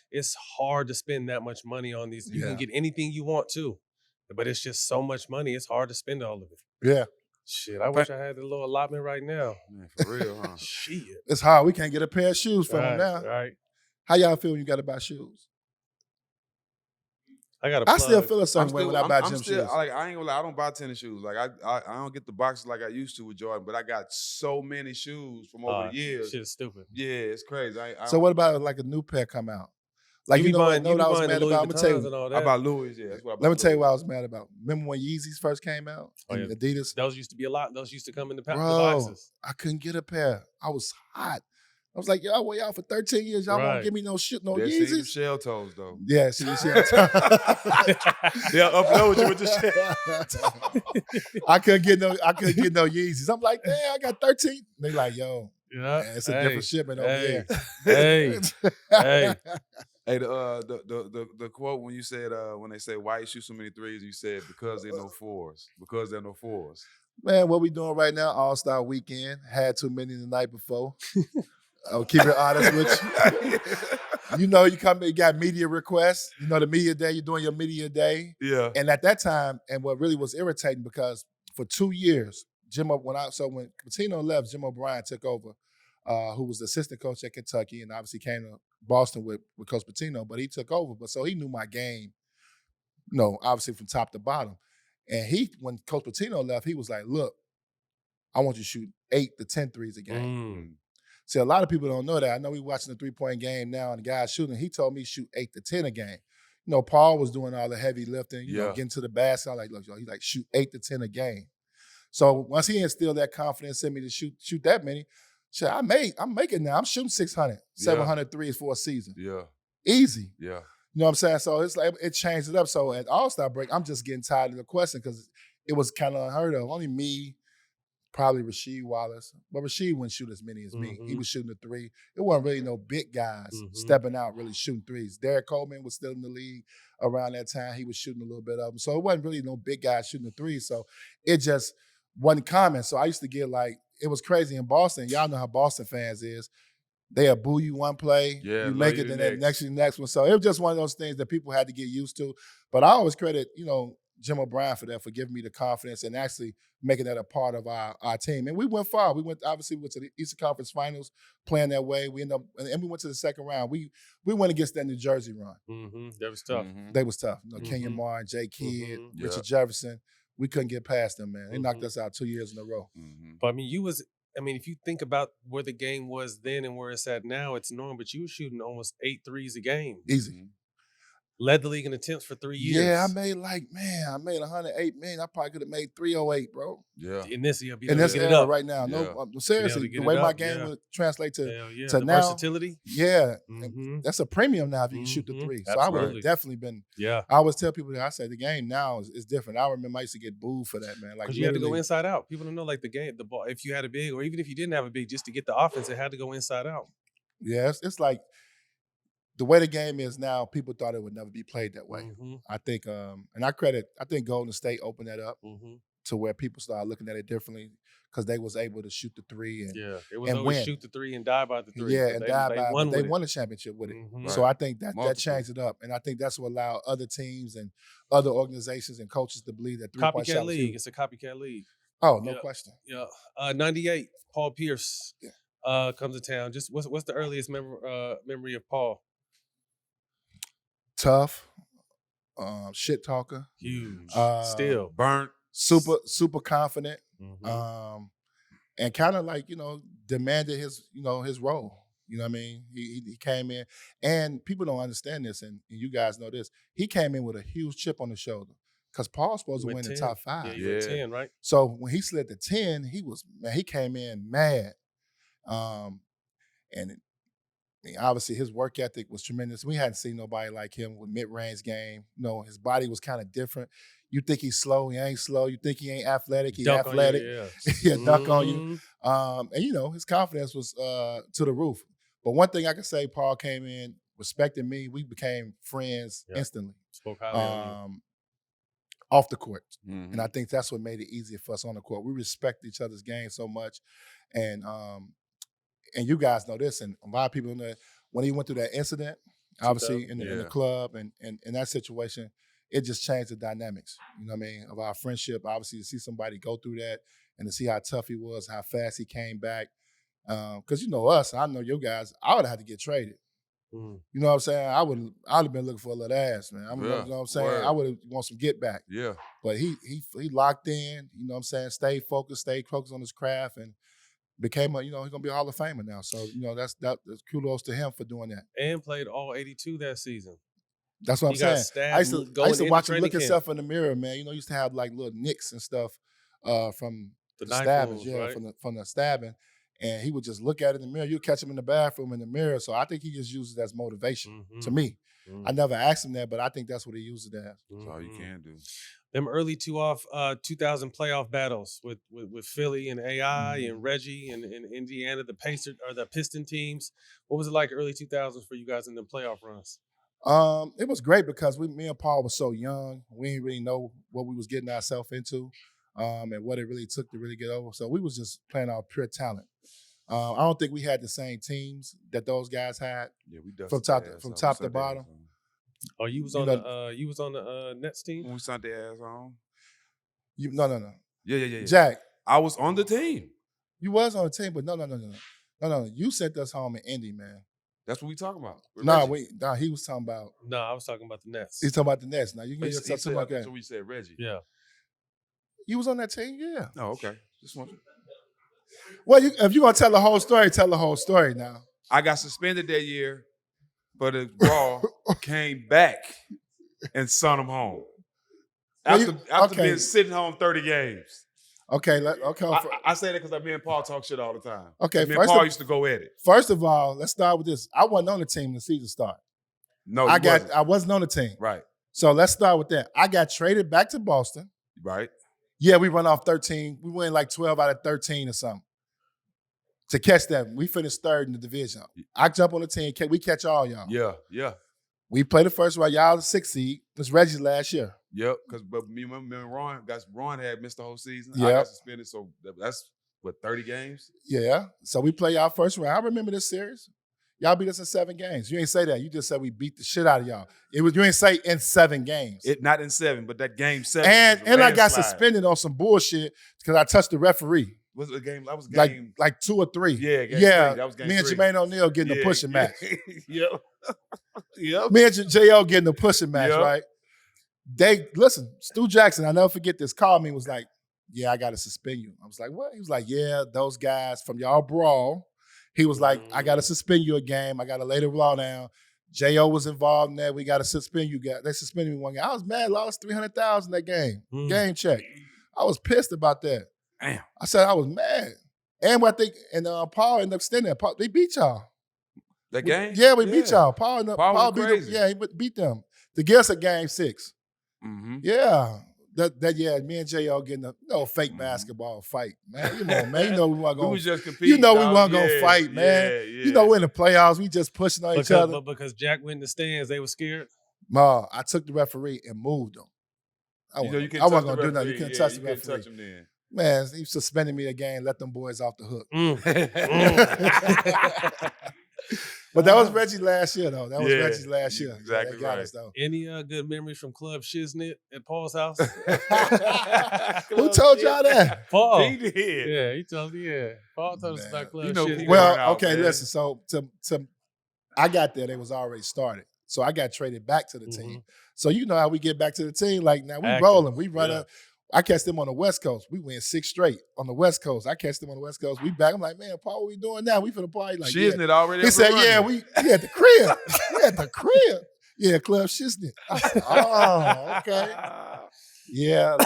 it's hard to spend that much money on these. You can get anything you want to, but it's just so much money. It's hard to spend all of it. Yeah. Shit, I wish I had a little allotment right now. Man, for real, huh? Shit. It's hard. We can't get a pair of shoes from them now. Right. How y'all feel when you got to buy shoes? I still feel a certain way when I buy gym shoes. Like, I ain't gonna lie, I don't buy tennis shoes. Like I don't get the boxes like I used to with Jordan, but I got so many shoes from over the years. Shit is stupid. Yeah, it's crazy. So what about like a new pair come out? Like what I was mad about? I'm gonna tell you about Louis. Yeah, that's what. Let me tell you what I was mad about. Remember when Yeezys first came out? Adidas. Those used to be a lot. Those used to come in the boxes. I couldn't get a pair. I was hot. I was like, y'all wait out for 13 years. Y'all won't give me no shit, no Yeezys. See the shell toes though. Yeah, see the shell toes. They'll upload you with the shell. I couldn't get no Yeezys. I'm like, damn, I got 13. They like, yo, it's a different shipment over there. Hey. Hey, the quote when you said when they say why you shoot so many threes, you said because there are no fours. Because there are no fours. Man, what we doing right now? All-Star Weekend. Had too many the night before. I'll keep it honest with you. You got media requests. The media day, you're doing your media day. Yeah. And at that time, and what really was irritating because for 2 years, when Pitino left, Jim O'Brien took over, who was the assistant coach at Kentucky and obviously came to Boston with Coach Pitino, but he took over. But so he knew my game, obviously from top to bottom. And when Coach Pitino left, he was like, look, I want you to shoot 8 to 10 threes a game. See, a lot of people don't know that. I know we're watching a 3-point game now, and the guy's shooting. He told me shoot 8 to 10 a game. Paul was doing all the heavy lifting, getting to the basket. I'm like, look, he's like, shoot 8 to 10 a game. So once he instilled that confidence in me to shoot that many, shit, I'm making now. I'm shooting 600, 700 threes for a season. Yeah. Easy. Yeah. You know what I'm saying? So it's like it changed it up. So at All-Star break, I'm just getting tired of the question because it was kind of unheard of. Only me, Probably Rasheed Wallace. But Rasheed wouldn't shoot as many as me. He was shooting the three. It wasn't really no big guys stepping out, really shooting threes. Derek Coleman was still in the league around that time. He was shooting a little bit of them. So it wasn't really no big guys shooting the threes. So it just wasn't common. So I used to get like, it was crazy in Boston. Y'all know how Boston fans is. They'll boo you one play, you make it, then the next one. So it was just one of those things that people had to get used to. But I always credit, Jim O'Brien for that, for giving me the confidence and actually making that a part of our team. And we went far. We went to the Eastern Conference Finals playing that way. We ended up, and we went to the second round. We went against that New Jersey run. That was tough. They was tough. Kenyon Martin, Jay Kidd, Richard Jefferson. We couldn't get past them, man. They knocked us out 2 years in a row. But I mean, if you think about where the game was then and where it's at now, it's normal, but you were shooting almost 8 threes a game. Easy. Led the league in attempts for 3 years. Yeah, I made $108 million. I probably could have made 308, bro. Yeah. In this era, right now. Yeah. No, seriously, the way my game would translate to the now. Versatility. Yeah. That's a premium now if you can shoot the three. So I would have definitely been. Yeah. I always tell people that, I say the game now is different. I remember I used to get booed for that, man. Like, because you had to go inside out. People don't know, like, the ball, if you had a big, or even if you didn't have a big, just to get the offense, it had to go inside out. Yeah, it's like, the way the game is now, people thought it would never be played that way. I think, and I think Golden State opened that up to where people started looking at it differently because they was able to shoot the three and it was always win. Shoot the three and die by the three. Yeah, and die by it. They won a championship with it. So I think that changed it up, and I think that's what allowed other teams and other organizations and coaches to believe that three-point shot was league. It's a copycat league. Oh, no question. Yeah, 98. Paul Pierce comes to town. Just what's the earliest memory of Paul? Tough, shit talker, huge, still burnt, super confident, and kind of like demanded his role. You know what I mean? He came in, and people don't understand this, and you guys know this. He came in with a huge chip on his shoulder because Paul's supposed to win 10. The top 5. Yeah, 10, right? So when he slid to 10, he came in mad, and. Obviously, his work ethic was tremendous. We hadn't seen nobody like him with mid-range game. His body was kind of different. You think he's slow, he ain't slow. You think he ain't athletic, he's athletic. Dunk on you. And, his confidence was to the roof. But one thing I can say, Paul came in, respecting me. We became friends instantly. Spoke highly off the court. And I think that's what made it easier for us on the court. We respect each other's game so much. And you guys know this, and a lot of people know when he went through that incident, obviously in the club and in that situation, it just changed the dynamics, of our friendship. Obviously, to see somebody go through that and to see how tough he was, how fast he came back. Because us, I know you guys, I would have had to get traded. You know what I'm saying? I'd have been looking for a little ass, man. You know what I'm saying? Word. I would have want some get back. Yeah. But he locked in, stayed focused on his craft, and became he's gonna be a Hall of Famer now. So that's kudos to him for doing that. And played all 82 that season. That's what I'm saying. I used to watch him look himself in the mirror, man. Used to have like little nicks and stuff from the stabbing, right? from the stabbing, and he would just look at it in the mirror. You'd catch him in the bathroom in the mirror. So I think he just uses it as motivation to me. I never asked him that, but I think that's what he uses it as. That's all you can do. Them early 2000 playoff battles with Philly and AI and Reggie and Indiana, the Pacers or the Piston teams. What was it like early 2000s for you guys in the playoff runs? It was great because me and Paul were so young. We didn't really know what we was getting ourselves into, and what it really took to really get over. So we was just playing our pure talent. I don't think we had the same teams that those guys had. Yeah, we from top to bottom. Oh, you was on the Nets team when we sent their ass on. No. Yeah. Jack, I was on the team. You was on the team, but no. You sent us home in Indy, man. That's what we talking about. He was talking about. No, I was talking about the Nets. He's talking about the Nets. Now you can get something like that. So we said Reggie. Yeah. You was on that team, yeah. Oh, okay. Just want. Well, if you want to tell the whole story, tell the whole story now. I got suspended that year. But the Raw came back and sent him home. After being sitting home 30 games. Okay. I say that because me and Paul talk shit all the time. Okay. Me and Paul used to go at it. First of all, let's start with this. I wasn't on the team when the season started. No, I wasn't on the team. Right. So let's start with that. I got traded back to Boston. Right. Yeah, we run off 13. We win like 12 out of 13 or something. To catch them, we finished third in the division. I jump on the team. We catch all y'all. Yeah. We play the first round. Y'all the 6th seed. It was Reggie's last year. Yep. But me remember Ron had missed the whole season. Yep. I got suspended, so that's what 30 games. Yeah. So we play y'all first round. I remember this series. Y'all beat us in 7 games. You ain't say that. You just said we beat the shit out of y'all. You ain't say in 7 games. Not in 7, but that game 7. And I got suspended on some bullshit because I touched the referee. Was it a game? That was game like 2 or 3. Yeah, game 3. That was game 3. Me and Jermaine O'Neal getting a pushing match. Yep. Me and J.O. getting a pushing match, right? Listen, Stu Jackson, I'll never forget this, called me and was like, yeah, I got to suspend you. I was like, what? He was like, yeah, those guys from y'all brawl. He was like, I got to suspend you a game. I got to lay the law down. J.O. was involved in that. We got to suspend you guys. They suspended me one game. I was mad. Lost $300,000 that game. Game check. I was pissed about that. Damn. I said I was mad. And what they Paul ended up standing there. They beat y'all. That game? We beat y'all. Paul beat them. Yeah, he beat them to get us a game 6. Mm-hmm. Yeah. Me and J.O. getting a fake basketball fight, man. You know, man. You know we weren't going. We was just competing. You know we weren't going to fight, man. Yeah. You know we're in the playoffs. We just pushing on each other. But because Jack went in the stands, they were scared. Ma, I took the referee and moved him. I wasn't going to do nothing. You couldn't touch the referee. Touch him then. Man, he suspended me a game, let them boys off the hook. But that was Reggie last year, though. That was Reggie's last year. Exactly got right. us, though. Any good memories from Club Shiznit at Paul's house? Who told y'all that? Paul. He did. Yeah, he told me. Yeah, Paul told us about Club Shiznit. Well, okay, listen. So I got there, they was already started. So I got traded back to the team. So you know how we get back to the team. Like now we rolling. We run up. I catch them on the West Coast. We win 6 straight on the West Coast. I catch them on the West Coast. We back. I'm like, man, Paul, what we doing now? We finna party. Like, Shiznit already. He said, yeah, we at the crib. We at the crib. Yeah, Club Shiznit. Oh, okay. Yeah.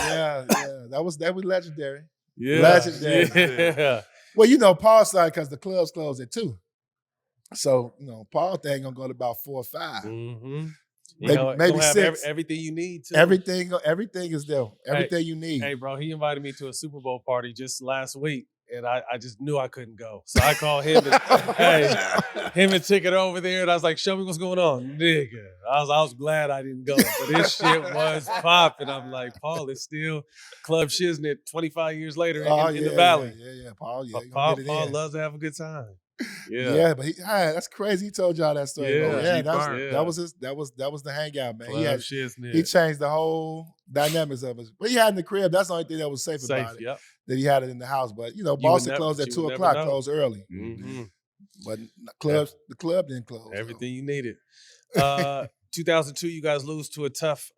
That was legendary. Yeah. Legendary. Yeah. Well, you know, Paul started because the clubs closed at 2. So, you know, Paul thing gonna go to about 4 or 5. Mm-hmm. Maybe 6. Everything you need too. Everything is there. Everything you need. Hey, bro, he invited me to a Super Bowl party just last week, and I just knew I couldn't go. So I called him and took it over there, and I was like, "Show me what's going on, nigga." I was glad I didn't go, but this shit was popping. I'm like, Paul, it's still Club Shiznit 25 years later in the Valley. Yeah, Paul. Yeah, Paul loves to have a good time. Yeah, but that's crazy. He told y'all that story. Yeah, that was the hangout, man. Club He changed the whole dynamics of it. But he had in the crib. That's the only thing that was safe about it. Yep. That he had it in the house. But you know, Boston closed at 2 o'clock, closed early. Mm-hmm. But the club didn't close. Everything you needed. 2002, you guys lose to a tough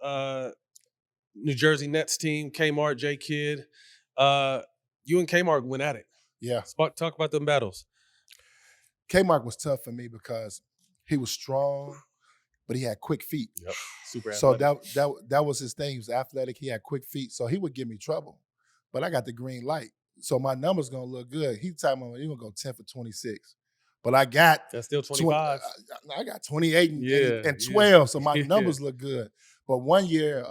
New Jersey Nets team. Kmart, J Kidd. You and Kmart went at it. Yeah. Talk about them battles. Kmart was tough for me because he was strong, but he had quick feet. Yep. Super athletic. So that was his thing. He was athletic. He had quick feet. So he would give me trouble. But I got the green light. So my number's going to look good. He told me, you're going to go 10 for 26. But I got... That's still 25. I got 28 and 12, so my numbers look good. But one year,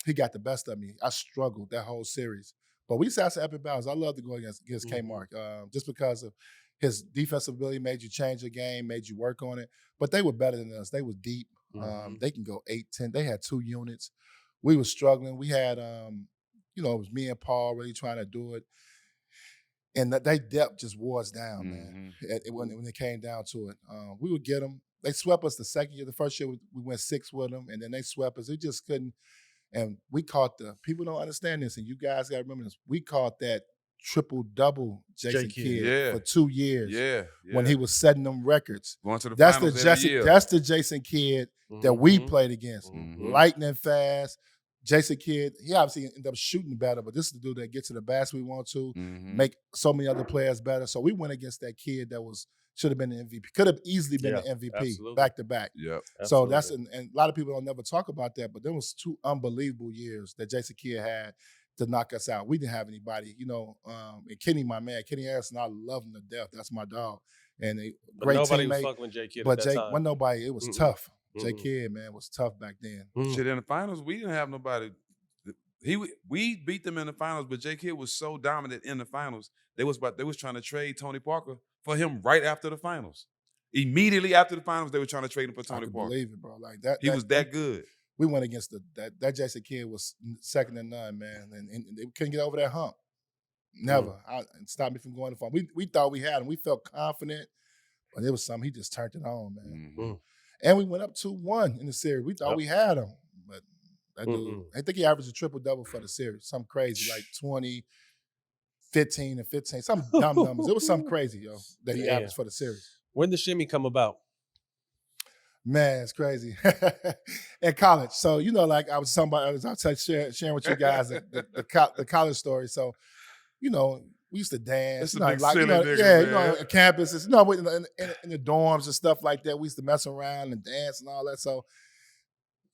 he got the best of me. I struggled that whole series. But we used to have some epic battles. I love to go against Kmart just because of his defensive ability made you change the game, made you work on it. But they were better than us. They were deep. They can go 8, 10. They had 2 units. We were struggling. We had, it was me and Paul really trying to do it. And they depth just wore us down, man, when it came down to it. We would get them. They swept us the second year. The first year, we went 6 with them, and then they swept us. We just couldn't. And we caught people don't understand this, and you guys got to remember this. We caught that triple-double Jason Kidd for 2 years when he was setting them records. Going to the that's finals that's the Jason Kidd that we played against. Lightning fast. Jason Kidd, he obviously ended up shooting better, but this is the dude that gets to the basket we want to, make so many other players better. So we went against that kid that should have been the MVP. Could have easily been the MVP back to back. Yep. So that's and a lot of people don't never talk about that, but there was 2 unbelievable years that Jason Kidd had to knock us out. We didn't have anybody, and Kenny, my man, Kenny Harrison, I love him to death. That's my dog. And great nobody teammate. was fucking with J Kidd But at that time. wasn't nobody, it was tough. J Kidd, man, was tough back then. Shit, in the finals, we didn't have nobody we beat them in the finals, but J. Kidd was so dominant in the finals. They was trying to trade Tony Parker for him right after the finals. Immediately after the finals, they were trying to trade him for Tony Parker. Believe it, bro. Like that. He was that good. We went against that Jason Kidd was second to none, man, and they couldn't get over that hump. Never. It stopped me from going to farm. We thought we had him. We felt confident, but it was something he just turned it on, man. Mm-hmm. And we went up 2-1 in the series. We thought we had him, but that dude, I think he averaged a triple-double for the series. Something crazy, like 20, 15, and 15. Some dumb numbers. It was something crazy, yo, that he averaged for the series. When did shimmy come about? Man, it's crazy. In college. So, like I was sharing with you guys the college story. So, we used to dance. It's a big silly nigga, man. At campuses, in the dorms and stuff like that. We used to mess around and dance and all that. So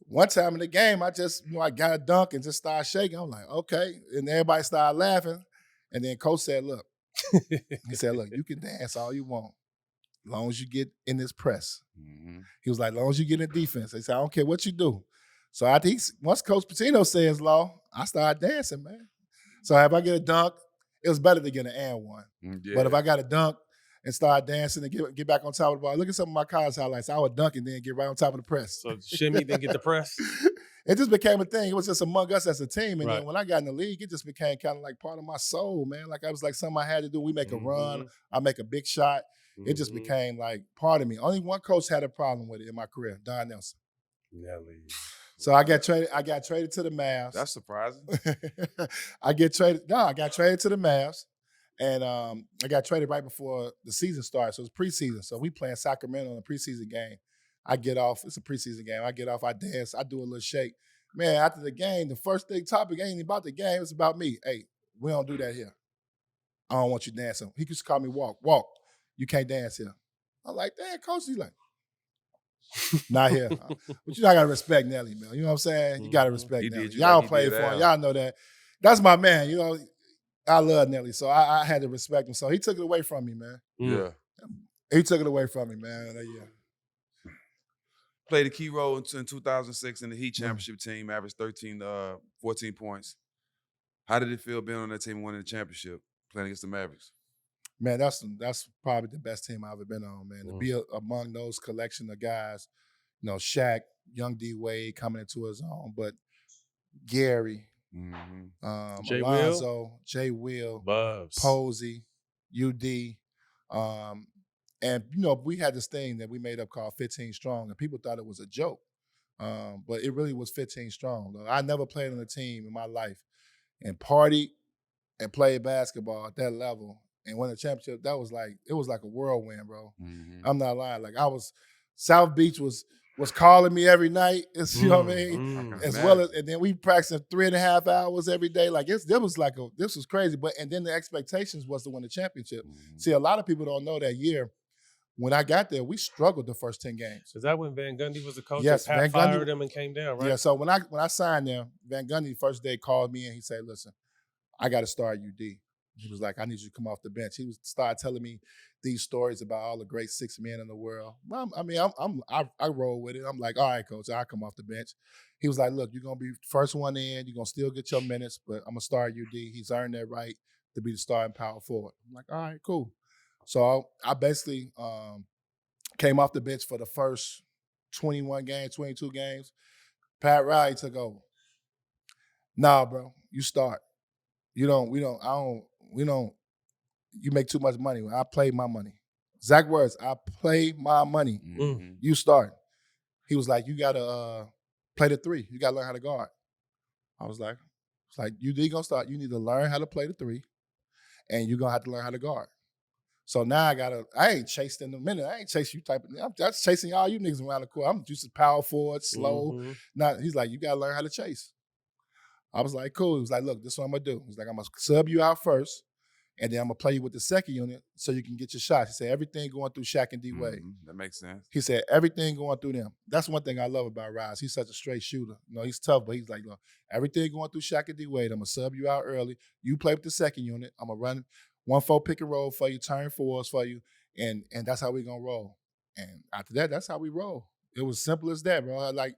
one time in the game, I just, I got a dunk and just started shaking. I'm like, okay. And everybody started laughing. And then coach said, look, you can dance all you want, as long as you get in this press. Mm-hmm. He was like, as long as you get in defense. He said, I don't care what you do. So once Coach Pitino says law, I started dancing, man. So if I get a dunk, it was better to get an and one. Yeah. But if I got a dunk and start dancing and get back on top of the ball, look at some of my college highlights. I would dunk and then get right on top of the press. So shimmy didn't get the press? It just became a thing. It was just among us as a team. And Right. then when I got in the league, it just became kind of like part of my soul, man. Like I was like something I had to do. We make a run. I make a big shot. It just became like part of me. Only one coach had a problem with it in my career, Don Nelson. Nelly. So I got traded to the Mavs. That's surprising. I got traded to the Mavs. And I got traded right before the season started. So it was preseason. So we playing Sacramento in a preseason game. I get off. It's a preseason game. I get off. I dance. I do a little shake. Man, after the game, the first thing topic ain't about the game. It's about me. Hey, we don't do that here. I don't want you dancing. He used to call me Walk. You can't dance here. I'm like, damn, coach. He's like, not here. But I got to respect Nelly, man. You know what I'm saying? You got to respect Nelly. Y'all play for him. Y'all know that. That's my man. I love Nelly, so I had to respect him. So he took it away from me, man. Yeah. He took it away from me, man. Yeah. Played a key role in 2006 in the Heat championship team, averaged 14 points. How did it feel being on that team and winning the championship, playing against the Mavericks? Man, that's probably the best team I've ever been on, man. To be among those collection of guys, Shaq, young D Wade coming into his own, but Gary, Alonzo, Jay Will, Bubs, Posey, UD, and we had this thing that we made up called 15 Strong, and people thought it was a joke, but it really was 15 Strong. I never played on a team in my life and partied and played basketball at that level and won a championship. It was like a whirlwind, bro. Mm-hmm. I'm not lying. Like South Beach was calling me every night. You know what I mean? Well as, and then we practicing 3.5 hours every day. Like this was crazy. And then the expectations was to win the championship. Mm-hmm. See, a lot of people don't know that year. When I got there, we struggled the first 10 games. Is that when Van Gundy was the coach? Yes, Pat fired him and came down, right? Yeah. So when I signed there, Van Gundy first day called me and he said, "Listen, I got to start UD." He was like, "I need you to come off the bench." He started telling me these stories about all the great 6 men in the world. I roll with it. I'm like, "All right, coach, I'll come off the bench." He was like, "Look, you're gonna be first one in. You're gonna still get your minutes, but I'm gonna start UD. He's earned that right to be the starting power forward." I'm like, "All right, cool." So I basically came off the bench for the first 21 games, 22 games. Pat Riley took over. Nah, bro, you start. You make too much money. I play my money. Exact words, I play my money. Mm-hmm. You start. He was like, you gotta play the 3. You gotta learn how to guard. I was like, you gonna start. You need to learn how to play the 3, and you're gonna have to learn how to guard. So now I ain't chased in a minute. I ain't chasing you I'm just chasing all you niggas around the court. I'm just a power forward, slow. Mm-hmm. Now he's like, you gotta learn how to chase. I was like, cool. He was like, look, this is what I'm gonna do. He's like, I'm gonna sub you out first, and then I'm gonna play you with the second unit so you can get your shots. He said, everything going through Shaq and D Wade. Mm-hmm. That makes sense. He said, everything going through them. That's one thing I love about Rise. He's such a straight shooter. He's tough, but he's like, look, everything going through Shaq and D Wade. I'm gonna sub you out early. You play with the second unit. I'm gonna run 1-4 pick and roll for you, turn 4s for you, and that's how we gonna roll. And after that, that's how we roll. It was simple as that, bro. Like,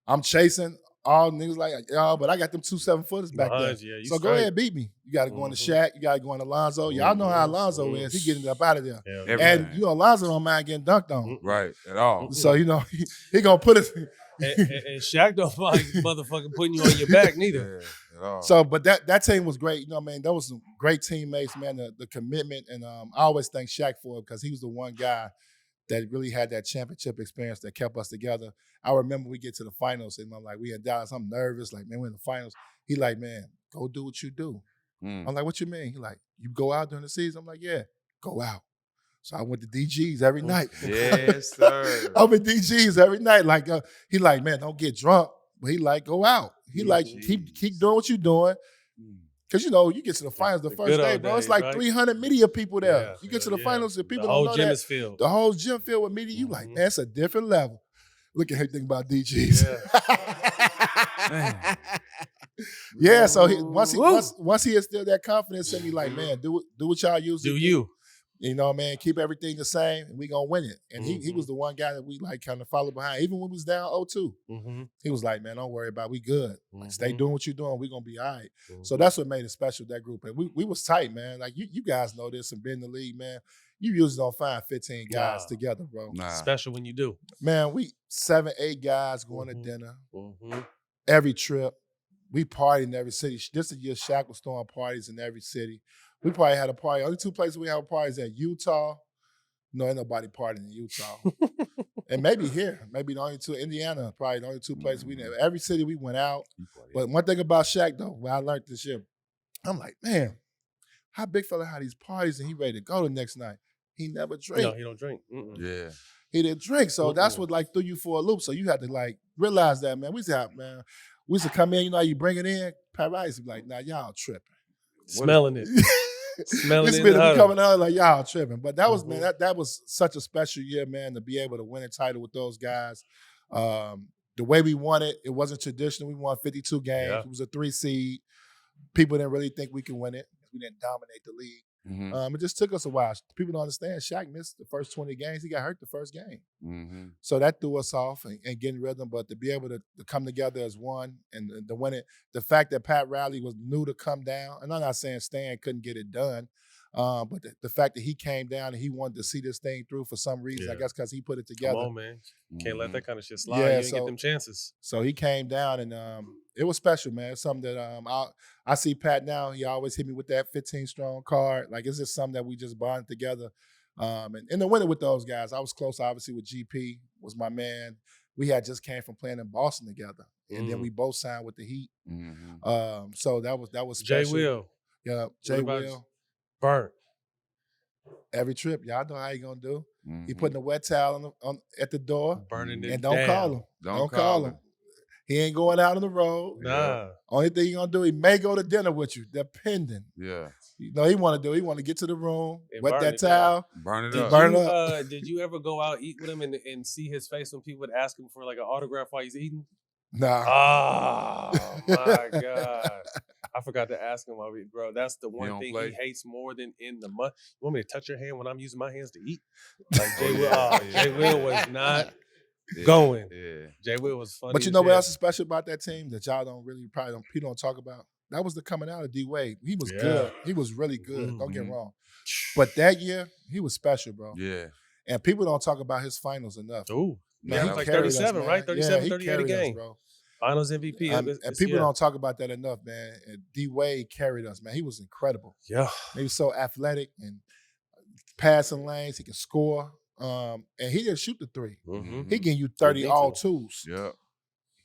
I'm chasing. all niggas like, y'all, but I got them 2 7-footers back there. Yeah, you so straight. go ahead, beat me. You got to go on to Shaq. You got to go on to Lonzo. Y'all know how Lonzo is. He getting up out of there. Yeah, And, you know, Lonzo don't mind getting dunked on. Right, at all. So, you know, he going to put it. and Shaq don't mind motherfucking putting you on your back neither. Yeah, at all. So, but that team was great. You know what I mean? That was some great teammates, man, the commitment. And I always thank Shaq for it because he was the one guy that really had that championship experience that kept us together. I remember we get to the finals and I'm like, we in Dallas. I'm nervous. Like, man, we're in the finals. He like, man, go do what you do. I'm like, what you mean? He like, you go out during the season? I'm like, yeah, go out. So I went to DG's every night. Yes, sir. I'm at DG's every night. Like, he like, man, don't get drunk. But he like, go out. He like, keep doing what you're doing. Because, you know, you get to the finals the first day, bro. It's like 300 media people there. Yeah, you get to the finals and people the don't whole know gym that. is filled. The whole gym filled with media. You like, man, it's a different level. Look at everything about DG's. Yeah, so once he instilled that confidence in me, like, man, do what y'all usually do. You. You know, man, keep everything the same, and we gonna win it. And he was the one guy that we like kind of followed behind. Even when we was down 0-2, he was like, man, don't worry about it. We good. Like, stay doing what you're doing. We gonna be all right. So that's what made it special, that group. And we was tight, man. Like you guys know this and been in the league, man. You usually don't find 15 guys together, bro. Nah. Special when you do. Man, we 7, 8 guys going to dinner. Every trip. We partied in every city. This is the year Shaq was throwing parties in every city. We probably had a party. Only 2 places we have parties at Utah. No, ain't nobody partying in Utah. And maybe here. Maybe the only 2. Indiana, probably the only 2 places we didn't. Every city we went out. But one thing about Shaq, though, what I learned this year, I'm like, man, how big fella had these parties and he ready to go the next night. He never drank. No, he don't drink. Yeah. He didn't drink. So that's what like threw you for a loop. So you had to like realize that, man. We used to come in, you know how you bring it in? Pat Rice would be like, nah, y'all tripping. Smelling it. Smelling it. We coming out like, y'all tripping. But that was, man, that was such a special year, man, to be able to win a title with those guys. The way we won it, it wasn't traditional. We won 52 games. Yeah. It was a 3 seed. People didn't really think we could win it. We didn't dominate the league. It just took us a while. People don't understand. Shaq missed the first 20 games. He got hurt the first game. So that threw us off and getting rhythm. But to be able to come together as one and to win it, the fact that Pat Riley was new to come down, and I'm not saying Stan couldn't get it done, but the fact that he came down and he wanted to see this thing through for some reason, I guess because he put it together. Come on, man. Can't let that kind of shit slide. You ain't get them chances. So he came down and it was special, man. It's something that I see Pat now. He always hit me with that 15-strong card. Like, it's just something that we just bonded together. And to win it with those guys, I was close, obviously, with GP, was my man. We had just came from playing in Boston together. And then we both signed with the Heat. So that was special. Jay Will. Yeah, Jay Will. Burnt. Every trip, y'all know how he gonna do. He putting a wet towel at the door. Burning it and don't down. call him. Don't call him. He ain't going out on the road. Nah. Only thing he gonna do, he may go to dinner with you, depending. Yeah. You know, he want to get to the room, And wet burn that it towel. Burn it Burn up. it up. Did you ever go out eat with him and see his face when people would ask him for like an autograph while he's eating? Nah. Oh my God. I forgot to ask him while bro. That's the one thing play? he hates more than in the mud. You want me to touch your hand when I'm using my hands to eat? Like Jay Will was not going. Yeah. Jay Will was funny. But you know what else is special about that team that y'all people don't talk about? That was the coming out of D-Wade. He was good. He was really good. Don't get me wrong. But that year, he was special, bro. Yeah. And people don't talk about his finals enough. Ooh. Man, he was like 37, right? 37, 38 a game. Bro. Finals MVP. And people don't talk about that enough, man. And D-Wade carried us, man. He was incredible. Yeah. He was so athletic and passing lanes. He can score. And he didn't shoot the 3. He getting you 30 all twos. Yeah.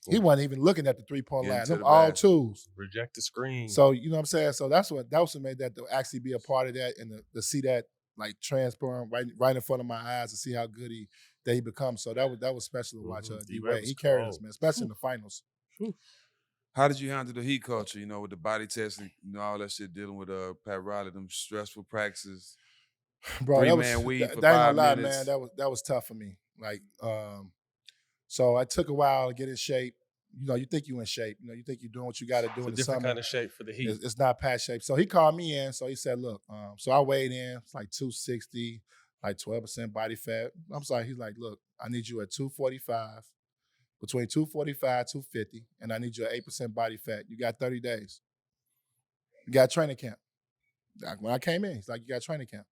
He wasn't even looking at the 3-point line. Them the all basket. twos. Reject the screen. So, you know what I'm saying? So that was what made that to actually be a part of that and to see that like transparent right in front of my eyes to see how good he becomes. So that was special to watch D-Wade. He carried us, man, especially in the finals. How did you handle the Heat culture, you know, with the body testing, you know, all that shit, dealing with Pat Riley, them stressful practices? Bro, that ain't for gonna 5 lie, minutes. man. That was tough for me. Like, so it took a while to get in shape. You know, you think you in shape. You know, you think you're doing what you got to do in the different summer. kind of shape for the Heat. It's not Pat shape. So he called me in. So he said, look, so I weighed in. It's like 260, like 12% body fat. I'm sorry. He's like, look, I need you at 245. between 245, 250, and I need you at 8% body fat. You got 30 days. You got training camp. Like when I came in, he's like, you got training camp.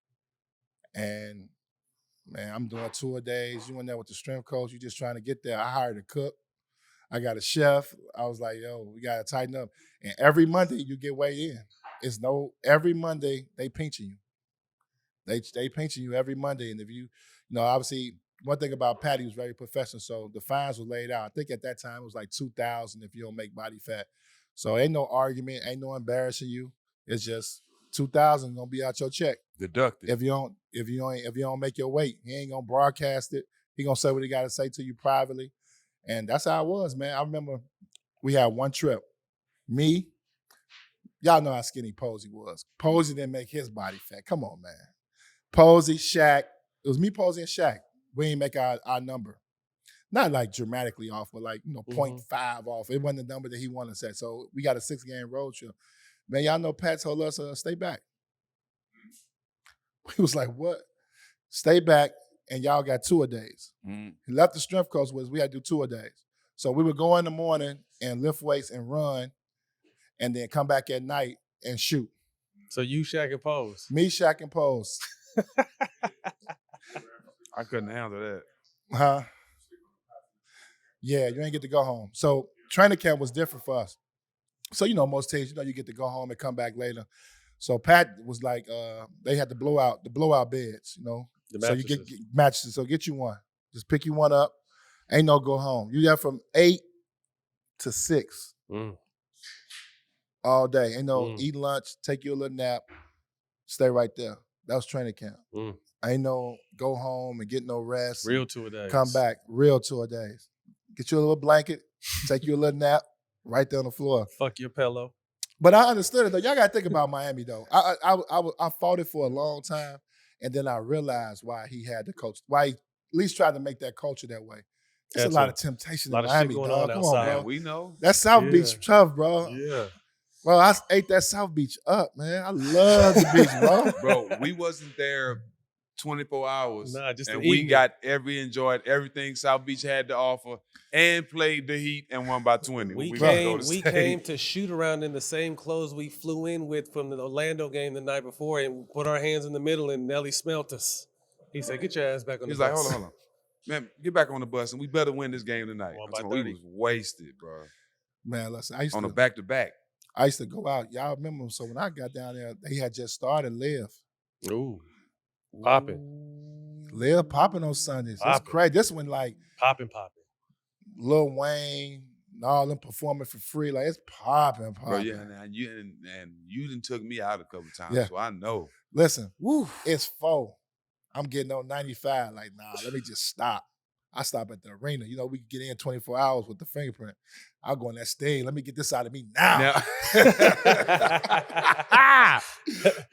And man, I'm doing tour days. You in there with the strength coach. You just trying to get there. I hired a cook. I got a chef. I was like, yo, we got to tighten up. And every Monday you get weighed in. Every Monday they pinching you. They pinching you every Monday. And if you obviously one thing about Patty was very professional. So the fines were laid out. I think at that time it was like $2,000 if you don't make body fat. So ain't no argument, ain't no embarrassing you. It's just $2,000 gonna be out your check. Deducted. If you don't make your weight, he ain't gonna broadcast it. He gonna say what he gotta say to you privately. And that's how it was, man. I remember we had one trip. Me, y'all know how skinny Posey was. Posey didn't make his body fat. Come on, man. Posey, Shaq. It was me, Posey, and Shaq. We didn't make our number. Not like dramatically off, but like, 0.5 off. It wasn't the number that he wanted to set. So we got a 6-game road trip. Man, y'all know Pat told us, stay back. He was like, what? Stay back, and y'all got tour-a-days. He left the strength coach was we had to do tour-a-days. So we would go in the morning and lift weights and run, and then come back at night and shoot. So you, Shaq, and Pose. Me, Shaq, and Pose. I couldn't handle that. Huh? Yeah, you ain't get to go home. So training camp was different for us. So, most teams, you get to go home and come back later. So Pat was like, they had the blowout beds, The so you mattresses. get mattresses. So get you one. Just pick you one up. Ain't no go home. You there from 8 to 6 all day. Ain't no eat lunch, take you a little nap, stay right there. That was training camp. Ain't no go home and get no rest. Real tour-a-days. Come back. Real tour-a-days. Get you a little blanket, take you a little nap right there on the floor. Fuck your pillow. But I understood it though. Y'all got to think about Miami though. I fought it for a long time, and then I realized why he had the coach. Why he at least tried to make that culture that way. There's a lot of temptation in Miami, going dog. on Come on, outside. bro. We know. That South Beach tough, bro. Yeah. Bro, I ate that South Beach up, man. I love the beach, bro. Bro, we wasn't there 24 hours. Nah, just and the we evening. enjoyed everything South Beach had to offer and played the Heat and won by 20. We came came to shoot around in the same clothes we flew in with from the Orlando game the night before and put our hands in the middle and Nelly smelt us. He said, get your ass back on He the was like, bus. hold on. Man, get back on the bus and we better win this game tonight. Won by We 30. was wasted, bro. Man, listen, On a back-to-back. I used to go out. Y'all remember? So when I got down there, they had just started Live. Ooh. Popping. Live popping on Sundays. It's Poppin'. crazy. This one like Popping. Lil Wayne and all them performing for free. Like it's popping. Bro, yeah, and you done took me out a couple times, Yeah. so I know. Listen, it's 4. I'm getting on 95. Like, nah, let me just stop. I stop at the arena. We can get in 24 hours with the fingerprint. I'll go on that stage. Let me get this out of me now.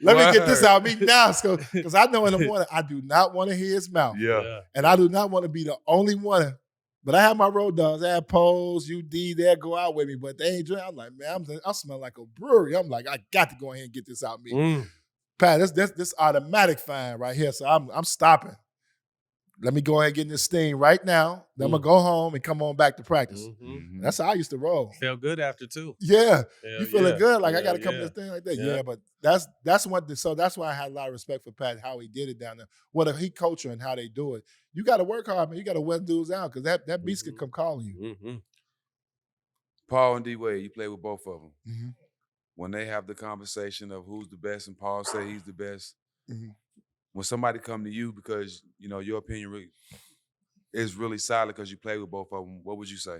Let me get this out of me now. Because I know in the morning, I do not want to hear his mouth. Yeah. And I do not want to be the only one. But I have my road dogs. I have Pose, UD, they'll go out with me, but they ain't drinking. I'm like, man, I smell like a brewery. I'm like, I got to go ahead and get this out of me. Pat, this automatic fine right here. So I'm stopping. Let me go ahead and get in this thing right now. Then I'm going to go home and come on back to practice. That's how I used to roll. Felt good after, too. Yeah. Hell You feeling good? Like, I Hell got to come to this thing like that. Yeah. Yeah, but that's why I had a lot of respect for Pat, how he did it down there. What he culture and how they do it. You got to work hard, man. You got to wear dudes out because that beast can come calling you. Paul and D-Wade, you play with both of them. When they have the conversation of who's the best and Paul say he's the best, when somebody come to you because, your opinion is really solid because you play with both of them, what would you say?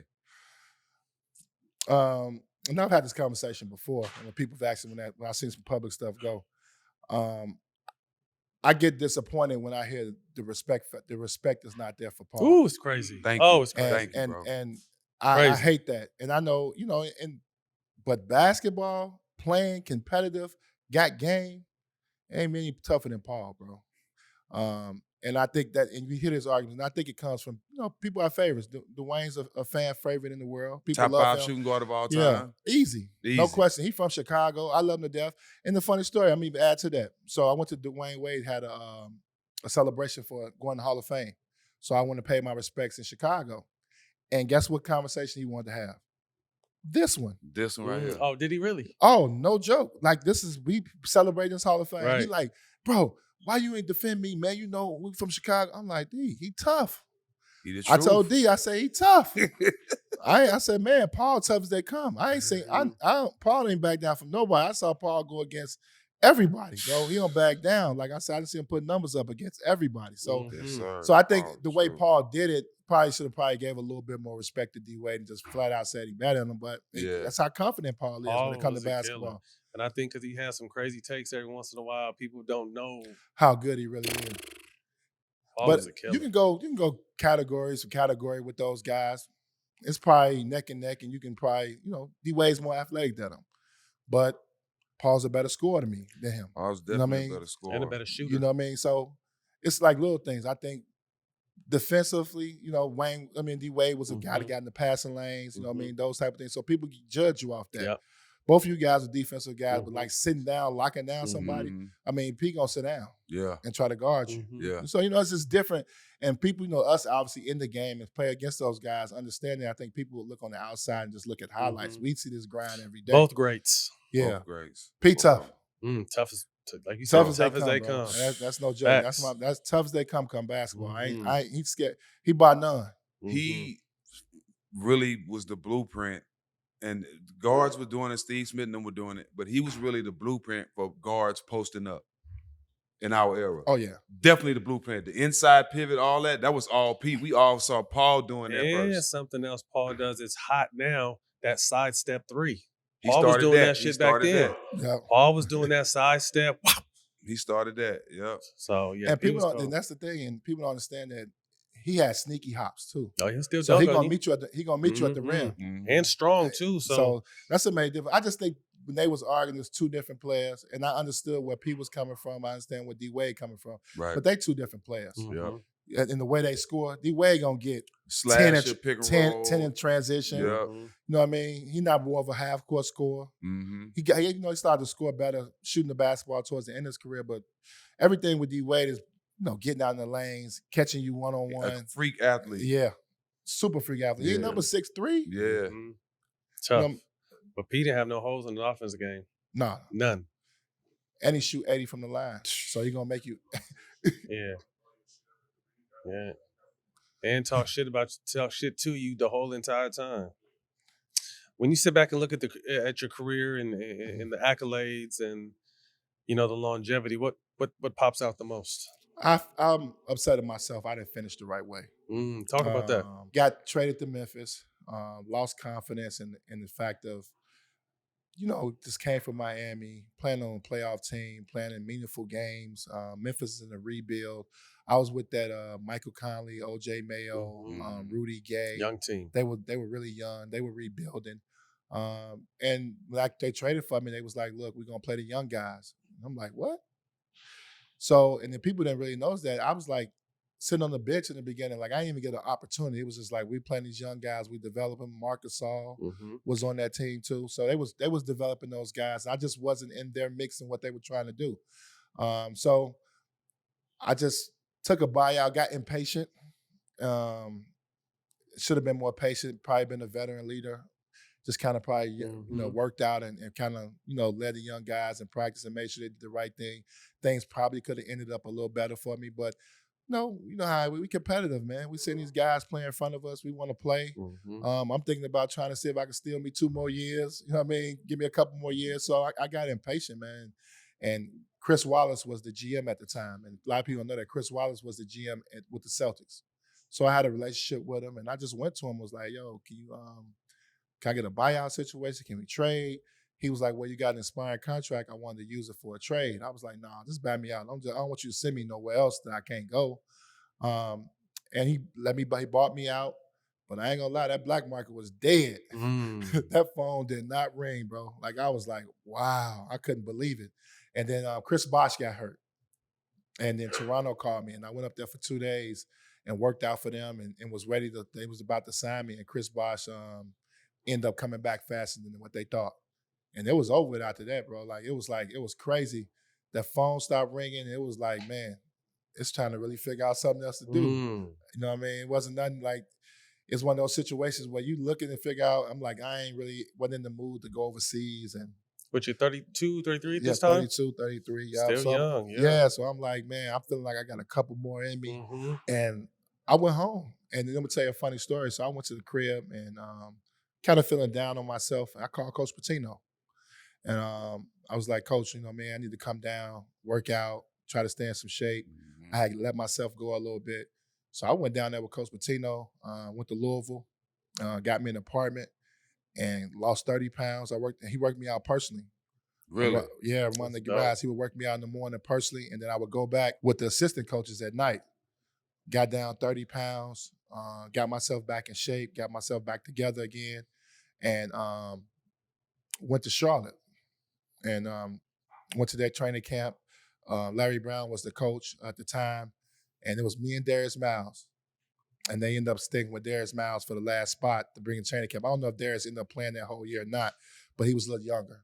And I've had this conversation before when people have asked me when I seen some public stuff go. I get disappointed when I hear the respect is not there for Paul. Ooh, it's crazy. Thank you. It's crazy. Thank you, bro. And I hate that. And I know, but basketball, playing, competitive, got game, ain't many tougher than Paul, bro. And I think that, and you hear this argument, and I think it comes from, people have favorites. Dwayne's a fan favorite in the world. People Top love 5 him. shooting guard of all time. Yeah, easy. No question. He from Chicago. I love him to death. And the funny story, I'm even add to that. So I went to Dwayne Wade, had a celebration for going to Hall of Fame. So I went to pay my respects in Chicago. And guess what conversation he wanted to have? This one. This one right here. Oh, did he really? Oh, no joke. Like, we celebrating this Hall of Fame. He Right. like, bro, why you ain't defend me, man? You know, we from Chicago. I'm like, D, he tough. He the I truth. told D, I said, he tough. I said, man, Paul tough as they come. I ain't saying, Paul ain't back down from nobody. I saw Paul go against everybody, bro. He don't back down. Like I said, I didn't see him put numbers up against everybody. So, Yes, sir. so I think Paul, the way true. Paul did it should have gave a little bit more respect to D Wade and just flat out said he better than him. But that's how confident Paul is when it comes to basketball. And I think because he has some crazy takes every once in a while, people don't know how good he really is. Paul but was a killer. you can go category with those guys. It's probably neck and neck, and you can probably, D Wade's more athletic than him. But Paul's a better scorer than him. Paul's definitely a better scorer. And a better shooter. You know what I mean? So it's like little things. I think defensively, D Wade was a guy that got in the passing lanes, you know what I mean? Those type of things. So people judge you off that. Yep. Both of you guys are defensive guys, but like sitting down, locking down somebody, Mm-hmm. P gonna sit down Yeah. and try to guard you. Yeah. So, it's just different. And people, us obviously in the game and play against those guys, understanding, I think people will look on the outside and just look at highlights. We see this grind every day. Both greats. Yeah. Both greats. P tough. Tough as, like you said, Tough as they come. That's no joke. Facts. That's tough as they come basketball. I ain't he's scared. He bought none. He really was the blueprint. And guards were doing it, Steve Smith and them were doing it, but he was really the blueprint for guards posting up in our era. Oh, yeah. Definitely the blueprint. The inside pivot, all that was all Pete. We all saw Paul doing that And first. something else Paul does is hot now, that side step three. He Paul was started doing that. that He shit back started then. that. Yep. Paul was doing that side step. He started that, yep. So, yeah. And people and that's the thing, and people don't understand that he has sneaky hops too. Oh, he still So does. he gonna meet you at the rim. Mm-hmm. And strong too. So that's a major difference. I just think when they was arguing, there's two different players, and I understood where P was coming from. I understand where D Wade coming from. Right. But they two different players. Yep. In the way they score, D Wade gonna get Slash or pick and 10 roll. in transition. Yep. You know what I mean? He's not more of a half court scorer. Mm-hmm. He started to score better shooting the basketball towards the end of his career, but everything with D Wade is getting out in the lanes, catching you one-on-one. A freak athlete. Yeah. Super freak athlete. He's number 6'3". Yeah. Tough. But P didn't have no holes in the offensive game. Nah. None. And he shoot 80 from the line. So he's gonna make you Yeah. And talk shit to you the whole entire time. When you sit back and look at your career and the accolades and the longevity, what pops out the most? I'm upset at myself. I didn't finish the right way. Talk about that. Got traded to Memphis. Lost confidence in the fact of, just came from Miami, playing on a playoff team, playing in meaningful games. Memphis is in a rebuild. I was with that Michael Conley, OJ Mayo, Rudy Gay. Young team. They were really young. They were rebuilding. And like they traded for me, they was like, look, we're gonna play the young guys. And I'm like, what? So, and the people didn't really notice that. I was like sitting on the bench in the beginning, like I didn't even get an opportunity. It was just like we playing these young guys, we developing. Marcus Gasol was on that team too. So they was developing those guys. I just wasn't in their mix in what they were trying to do. So I just took a buyout, got impatient. Should have been more patient, probably been a veteran leader. Just kind of probably, worked out and kind of, led the young guys in practice and made sure they did the right thing. Things probably could have ended up a little better for me, but you know how we competitive, man. We seeing these guys play in front of us. We want to play. I'm thinking about trying to see if I can steal me 2 more years. You know what I mean? Give me a couple more years. So I got impatient, man. And Chris Wallace was the GM at the time. And a lot of people know that Chris Wallace was the GM with the Celtics. So I had a relationship with him, and I just went to him, was like, yo, can I get a buyout situation? Can we trade? He was like, well, you got an expiring contract. I wanted to use it for a trade. I was like, nah, just buy me out. I don't want you to send me nowhere else that I can't go. And he bought me out. But I ain't gonna lie, that black market was dead. That phone did not ring, bro. Like I was like, wow, I couldn't believe it. And then Chris Bosh got hurt. And then Toronto called me, and I went up there for 2 days and worked out for them and was ready to, they was about to sign me. And Chris Bosh ended up coming back faster than what they thought. And it was over with after that, bro. It was crazy. That phone stopped ringing. It was like, man, it's trying to really figure out something else to do. You know what I mean? It wasn't nothing like, it's one of those situations where you looking to figure out, I'm like, I ain't really wasn't in the mood to go overseas. And But you're 32, 33 at yeah, this time? 32, 33. Yeah. Still So young, yeah. So I'm like, man, I'm feeling like I got a couple more in me. Mm-hmm. And I went home. And then I'm gonna tell you a funny story. So I went to the crib and kind of feeling down on myself. I called Coach Pitino. And I was like, Coach, man, I need to come down, work out, try to stay in some shape. I had to let myself go a little bit. So I went down there with Coach Pitino, went to Louisville, got me an apartment, and lost 30 pounds. He worked me out personally. Really? Yeah, one of the guys, he would work me out in the morning personally, and then I would go back with the assistant coaches at night. Got down 30 pounds, got myself back in shape, got myself back together again, and went to Charlotte. And went to that training camp. Larry Brown was the coach at the time, and it was me and Darius Miles. And they ended up sticking with Darius Miles for the last spot to bring in training camp. I don't know if Darius ended up playing that whole year or not, but he was a little younger.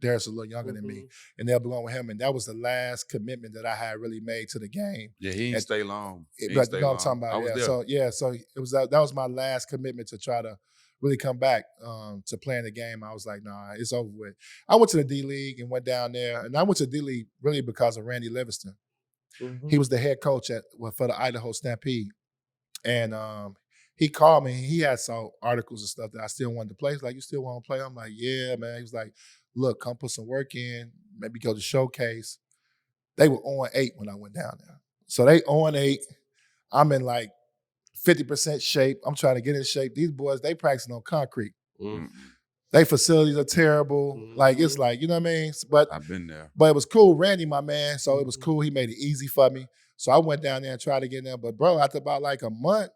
Darius was a little younger than me, and they'll belong with him. And that was the last commitment that I had really made to the game. Yeah, he didn't stay long. But you know what I'm talking about? So it was that was my last commitment to try to really come back to playing the game. I was like, nah, it's over with. I went to the D League and went down there, and I went to the D League really because of Randy Livingston. Mm-hmm. He was the head coach for the Idaho Stampede, and he called me. He had some articles and stuff that I still wanted to play. He's like, you still want to play? I'm like, yeah, man. He was like, look, come put some work in, maybe go to showcase. They were 0-8 when I went down there. So they 0-8. I'm in like 50% shape. I'm trying to get in shape. These boys, they practicing on concrete. Mm-hmm. They facilities are terrible. Mm-hmm. Like, it's like, you know what I mean? But I've been there. But it was cool. Randy, my man, so it was cool. He made it easy for me. So I went down there and tried to get in there. But, bro, after about like a month,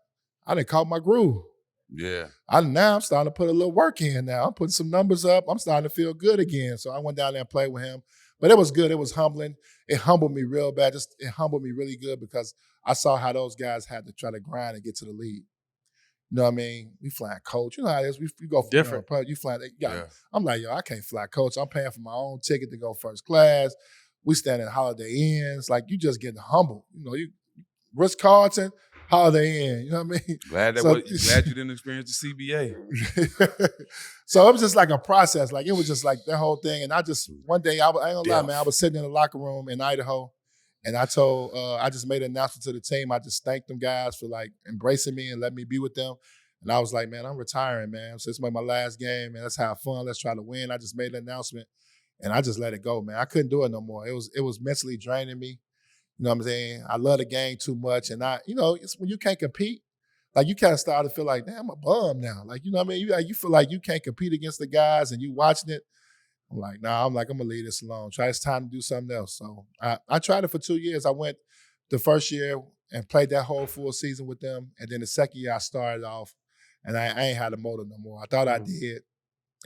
I done caught my groove. Yeah. Now I'm starting to put a little work in now. I'm putting some numbers up. I'm starting to feel good again. So I went down there and played with him. But it was good. It was humbling. It humbled me real bad. It humbled me really good because I saw how those guys had to try to grind and get to the league. You know what I mean? We flying coach. You know how it is. We go for different. You flying. Yeah. I'm like, yo, I can't fly coach. I'm paying for my own ticket to go first class. We stand at Holiday Inns. Like, you just getting humbled. You know, you Ritz-Carlton, Holiday Inn. You know what I mean? Glad you didn't experience the CBA. So it was just like a process. Like, it was just like that whole thing. And one day, I ain't gonna lie, man, I was sitting in the locker room in Idaho, and I just made an announcement to the team. I just thanked them guys for like embracing me and letting me be with them. And I was like, man, I'm retiring, man. So it's my last game, man. Let's have fun. Let's try to win. I just made an announcement, and I just let it go, man. I couldn't do it no more. It was mentally draining me. You know what I'm saying? I love the game too much. And it's when you can't compete, like, you kind of start to feel like, damn, I'm a bum now. Like, you know what I mean? You feel like you can't compete against the guys and you watching it. I'm like, nah, I'm going to leave this alone. It's time to do something else. So I tried it for 2 years. I went the first year and played that whole full season with them. And then the second year I started off, and I ain't had a motor no more. I thought I did.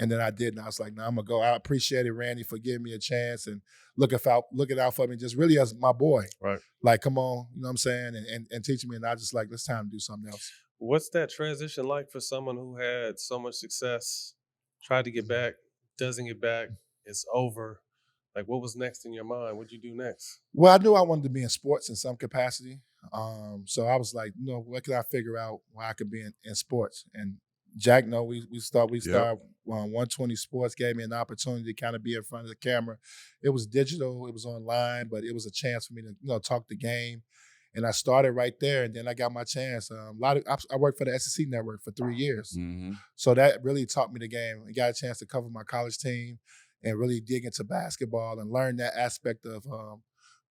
And then I didn't. I was like, I'm going to go. I appreciated Randy for giving me a chance and looking out for me, just really as my boy. Right. Like, come on, you know what I'm saying, and teaching me. And I just like, it's time to do something else. What's that transition like for someone who had so much success, tried to get back, doesn't get back, it's over? Like, what was next in your mind? What'd you do next? Well, I knew I wanted to be in sports in some capacity. So I was like, what could I figure out where I could be in sports? And Jack, we started 120 Sports, gave me an opportunity to kind of be in front of the camera. It was digital, it was online, but it was a chance for me to talk the game. And I started right there, and then I got my chance. I worked for the SEC Network for 3 years. Mm-hmm. So that really taught me the game. I got a chance to cover my college team and really dig into basketball and learn that aspect of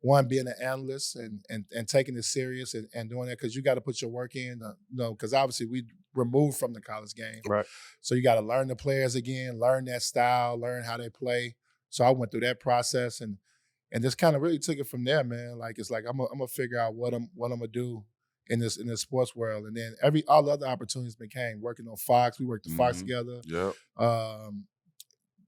one, being an analyst and taking it serious and doing that, because you got to put your work in, because obviously we removed from the college game. Right. So you got to learn the players again, learn that style, learn how they play. So I went through that process and just kind of really took it from there, man. Like, it's like I'm gonna figure out what I'm gonna do in this sports world, and then all the other opportunities became working on Fox. We worked at Fox together. Yep.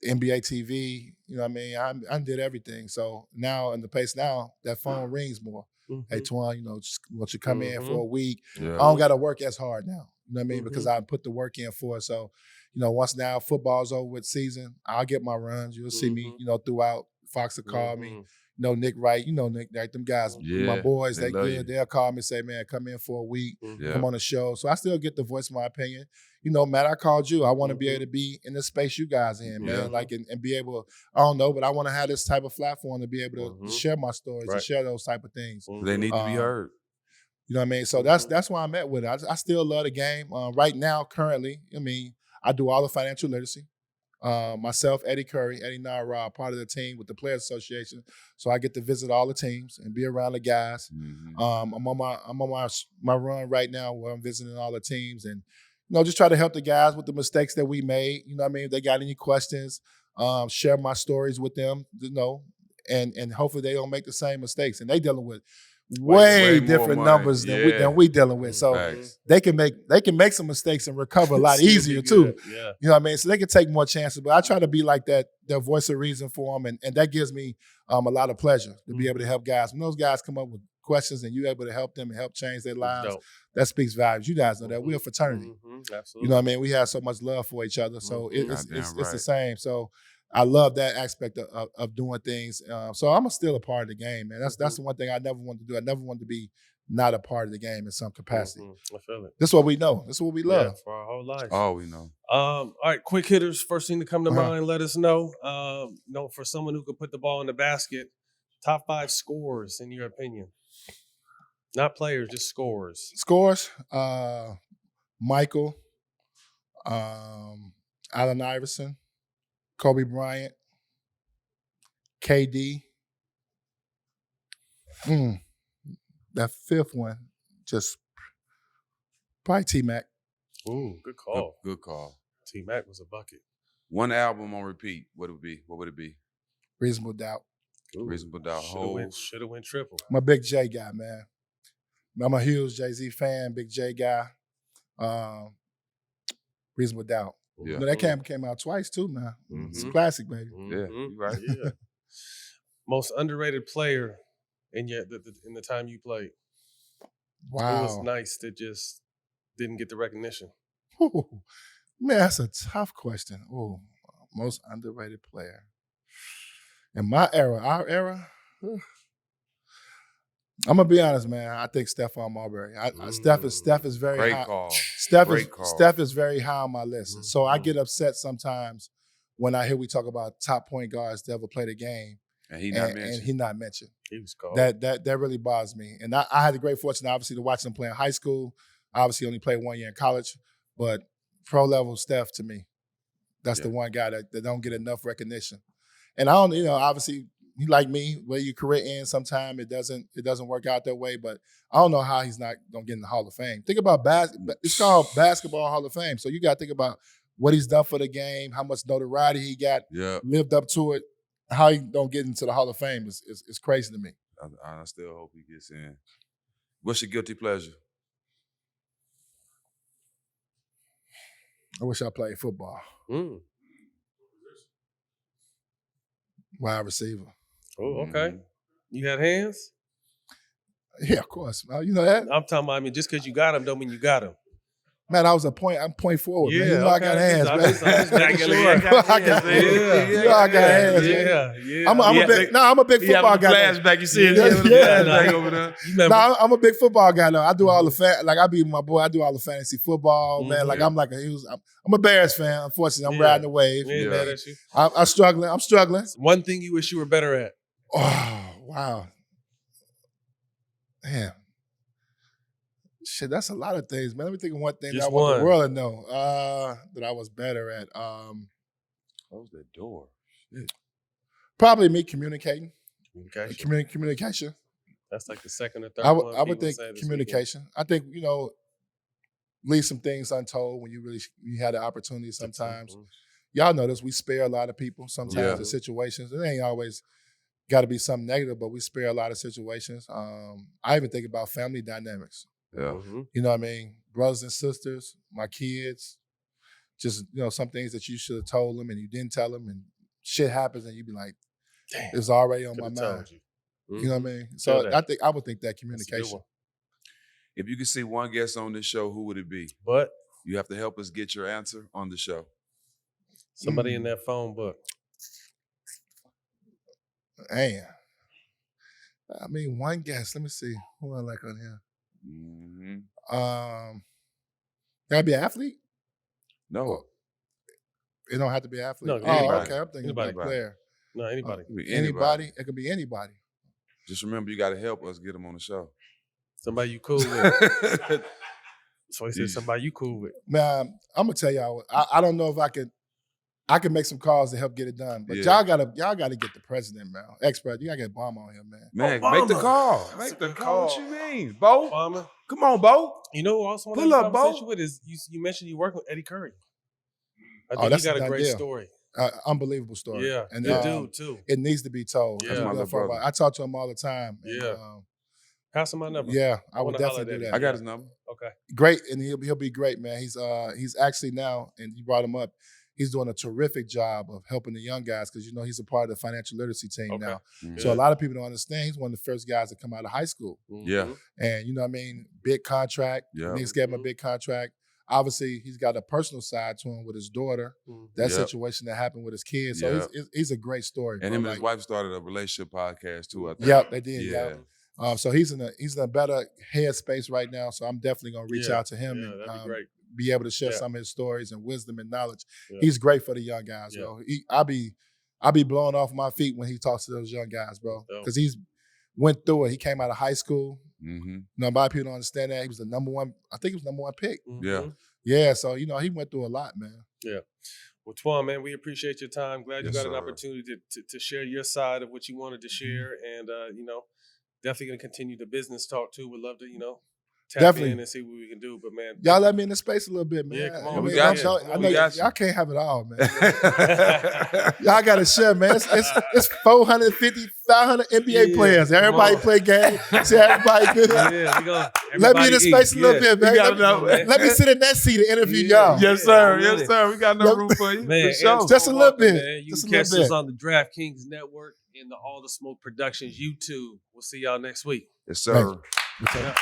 NBA TV, you know what I mean? I did everything. So now in the pace now, that phone rings more. Mm-hmm. Hey, Twan, just want you to come in for a week. Yeah. I don't got to work as hard now. You know what I mean? Because I put the work in for it. So, once now football's over with season, I'll get my runs. You'll see me, throughout. Fox will call me. know Nick Wright, Nick, like them guys, my Yeah, boys, they they love good. you. They'll call me and say, man, come in for a week, Yeah. come on the show. So I still get to voice my opinion. Matt, I called you. I want to be able to be in the space you guys in, man. Yeah. Like and be able, I don't know, but I want to have this type of platform to be able to share my stories, to share those type of things. They need to be heard. You know what I mean? So that's why I'm at with it. I still love the game. Right now, currently, I do all the financial literacy. Myself, Eddie Curry, Eddie Nara, part of the team with the Players Association. So I get to visit all the teams and be around the guys. Mm-hmm. I'm on my run right now where I'm visiting all the teams and just try to help the guys with the mistakes that we made. You know what I mean? If they got any questions, share my stories with them, and hopefully they don't make the same mistakes. And they dealing with way different numbers than we dealing with. So they can make some mistakes and recover a lot easier too. Yeah. You know what I mean? So they can take more chances. But I try to be like that voice of reason for them, and that gives me a lot of pleasure to be able to help guys. When those guys come up with questions and you're able to help them and help change their lives, that speaks volumes. You guys know that. We're a fraternity. Absolutely. You know what I mean? We have so much love for each other. So it's right. the same. So I love that aspect of doing things. So I'm still a part of the game, man. That's the one thing I never wanted to do. I never wanted to be not a part of the game in some capacity. I feel it. This is what we know. This is what we love. Yeah, for our whole life. All we know. All right, quick hitters. First thing to come to mind, let us know. For someone who could put the ball in the basket, top 5 scorers in your opinion. Not players, just scorers. Scores, Michael, Allen Iverson, Kobe Bryant, KD. That fifth one, just probably T-Mac. Ooh, good call. Good call. T-Mac was a bucket. One album on repeat. What would it be? Reasonable Doubt. Ooh, Reasonable Doubt. Should have went triple. I'm a big J guy, man. I'm a huge Jay-Z fan, big J guy. Reasonable Doubt. Yeah. That came out twice too, man. It's a classic, baby. Yeah, you're right. Yeah. Most underrated player in the time you played. Wow. It was nice that just didn't get the recognition. Ooh, man, that's a tough question. Oh, most underrated player. In my era, our era, I'm gonna be honest, man. I think Stephon Marbury. Steph is very Great high. call. Steph is very high on my list. So I get upset sometimes when I hear we talk about top point guards to ever play the game, and he not mentioned. He was cold. That really bothers me. And I had the great fortune, obviously, to watch him play in high school. Obviously, only played 1 year in college, but pro level Steph to me, that's the one guy that don't get enough recognition. And I don't, obviously. He like me, where your career ends sometime, it doesn't work out that way. But I don't know how he's not gonna get in the Hall of Fame. Think about it's called Basketball Hall of Fame. So you gotta think about what he's done for the game, how much notoriety he got, lived up to it. How he don't get into the Hall of Fame is crazy to me. I still hope he gets in. What's your guilty pleasure? I wish I played football. Wide receiver. Oh, okay. You had hands? Yeah, of course. You know that? I'm talking about, just because you got them don't mean you got them. Man, I'm point forward, man. You know I got hands, man. I got hands, man. I'm a big football guy. Flashback, you see it? I'm a big football guy, though. I do all the I be with my boy. I do all the fantasy football, man. Like I'm a Bears fan. Unfortunately, I'm riding the wave. I'm struggling. One thing you wish you were better at. Oh, wow. Man. Shit, that's a lot of things, man. Let me think of one thing that I want the world to know that I was better at. Close that door. Shit. Probably me communication. Communication. That's like the second or third I one. I would think communication. I think, leave some things untold when you had the opportunity sometimes. Y'all know this. We spare a lot of people sometimes the situations. It ain't always got to be something negative, but we spare a lot of situations. I even think about family dynamics. Yeah. You know what I mean? Brothers and sisters, my kids, just, some things that you should have told them and you didn't tell them, and shit happens and you be like, damn, it's already on my mind. You know what I mean? So I would think that communication. If you could see one guest on this show, who would it be? But you have to help us get your answer on the show. Somebody in that phone book. Man. I mean, one guess. Let me see. Who I like on here? Gotta be an athlete? No. It don't have to be an athlete. No, Oh, anybody. okay. I'm thinking about a player. No, anybody. Anybody? It could be anybody. Just remember, you got to help us get them on the show. Somebody you cool with. So he said somebody you cool with. Man, I'm gonna tell y'all. I don't know if I can make some calls to help get it done, but y'all gotta get the president, man. Expert, you gotta get Obama on here, man. Man, Obama. make the call. Make That's the a good call. What call. you mean, Bo? Obama. Come on, Bo. You know who also want Pull to have a up, Bo. conversation with is you mentioned you work with Eddie Curry. I think that's he got a a done great deal. story. Unbelievable story. Yeah, and good dude too. It needs to be told. Yeah. That's my little brother. I talk to him all the time. And, Yeah. Pass him my number. yeah, I I would wanna holler definitely at do him. that. I got his number. Okay. Great, and he'll be great, man. He's actually now, and you brought him up. He's doing a terrific job of helping the young guys because he's a part of the financial literacy team Okay. now. Mhm. So a lot of people don't understand. He's one of the first guys to come out of high school, Yeah. and you know what I mean. Big contract. Yeah. Knicks gave him a big contract. Obviously, he's got a personal side to him with his daughter. That Yep. situation that happened with his kids. So he's a great story. And bro. him and his wife started a relationship podcast too, I think. Yep, they did. Yeah. Yeah. So he's in a better headspace right now. So I'm definitely gonna reach out to him and that'd be great. be able to share Yeah. some of his stories and wisdom and knowledge. Yeah. He's great for the young guys, Yeah. yo. I'll be blown off my feet when he talks to those young guys, bro. Dope. Because he's went through it. He came out of high school. Mm-hmm. A lot of people don't understand that. He was the number one, I think he was number one pick. Yeah. Yeah, so he went through a lot, man. Yeah. Well, Twan, man, we appreciate your time. Glad you Yes, got an sir. opportunity to share your side of what you wanted to share. And, definitely going to continue the business talk, too. We'd love to, tap Definitely. in and see what we can do. But, man. Y'all let me in the space a little bit, man. Yeah, come on, I we mean, got I you. know We got you. y'all can't have it all, man. Y'all got to share, man. It's 450, 500 NBA players. Everybody play games. See everybody good. Yeah, Let me in the space a little bit, man. gotta Let me sit in that seat and interview y'all. Yes, sir. really. Yes, sir. We got no room for you. Man, For sure. Antoine Just a little Walker, bit. Man. You Just can a catch little us bit. on the DraftKings Network and the All the Smoke Productions YouTube. We'll see y'all next week. Yes, sir. Yeah.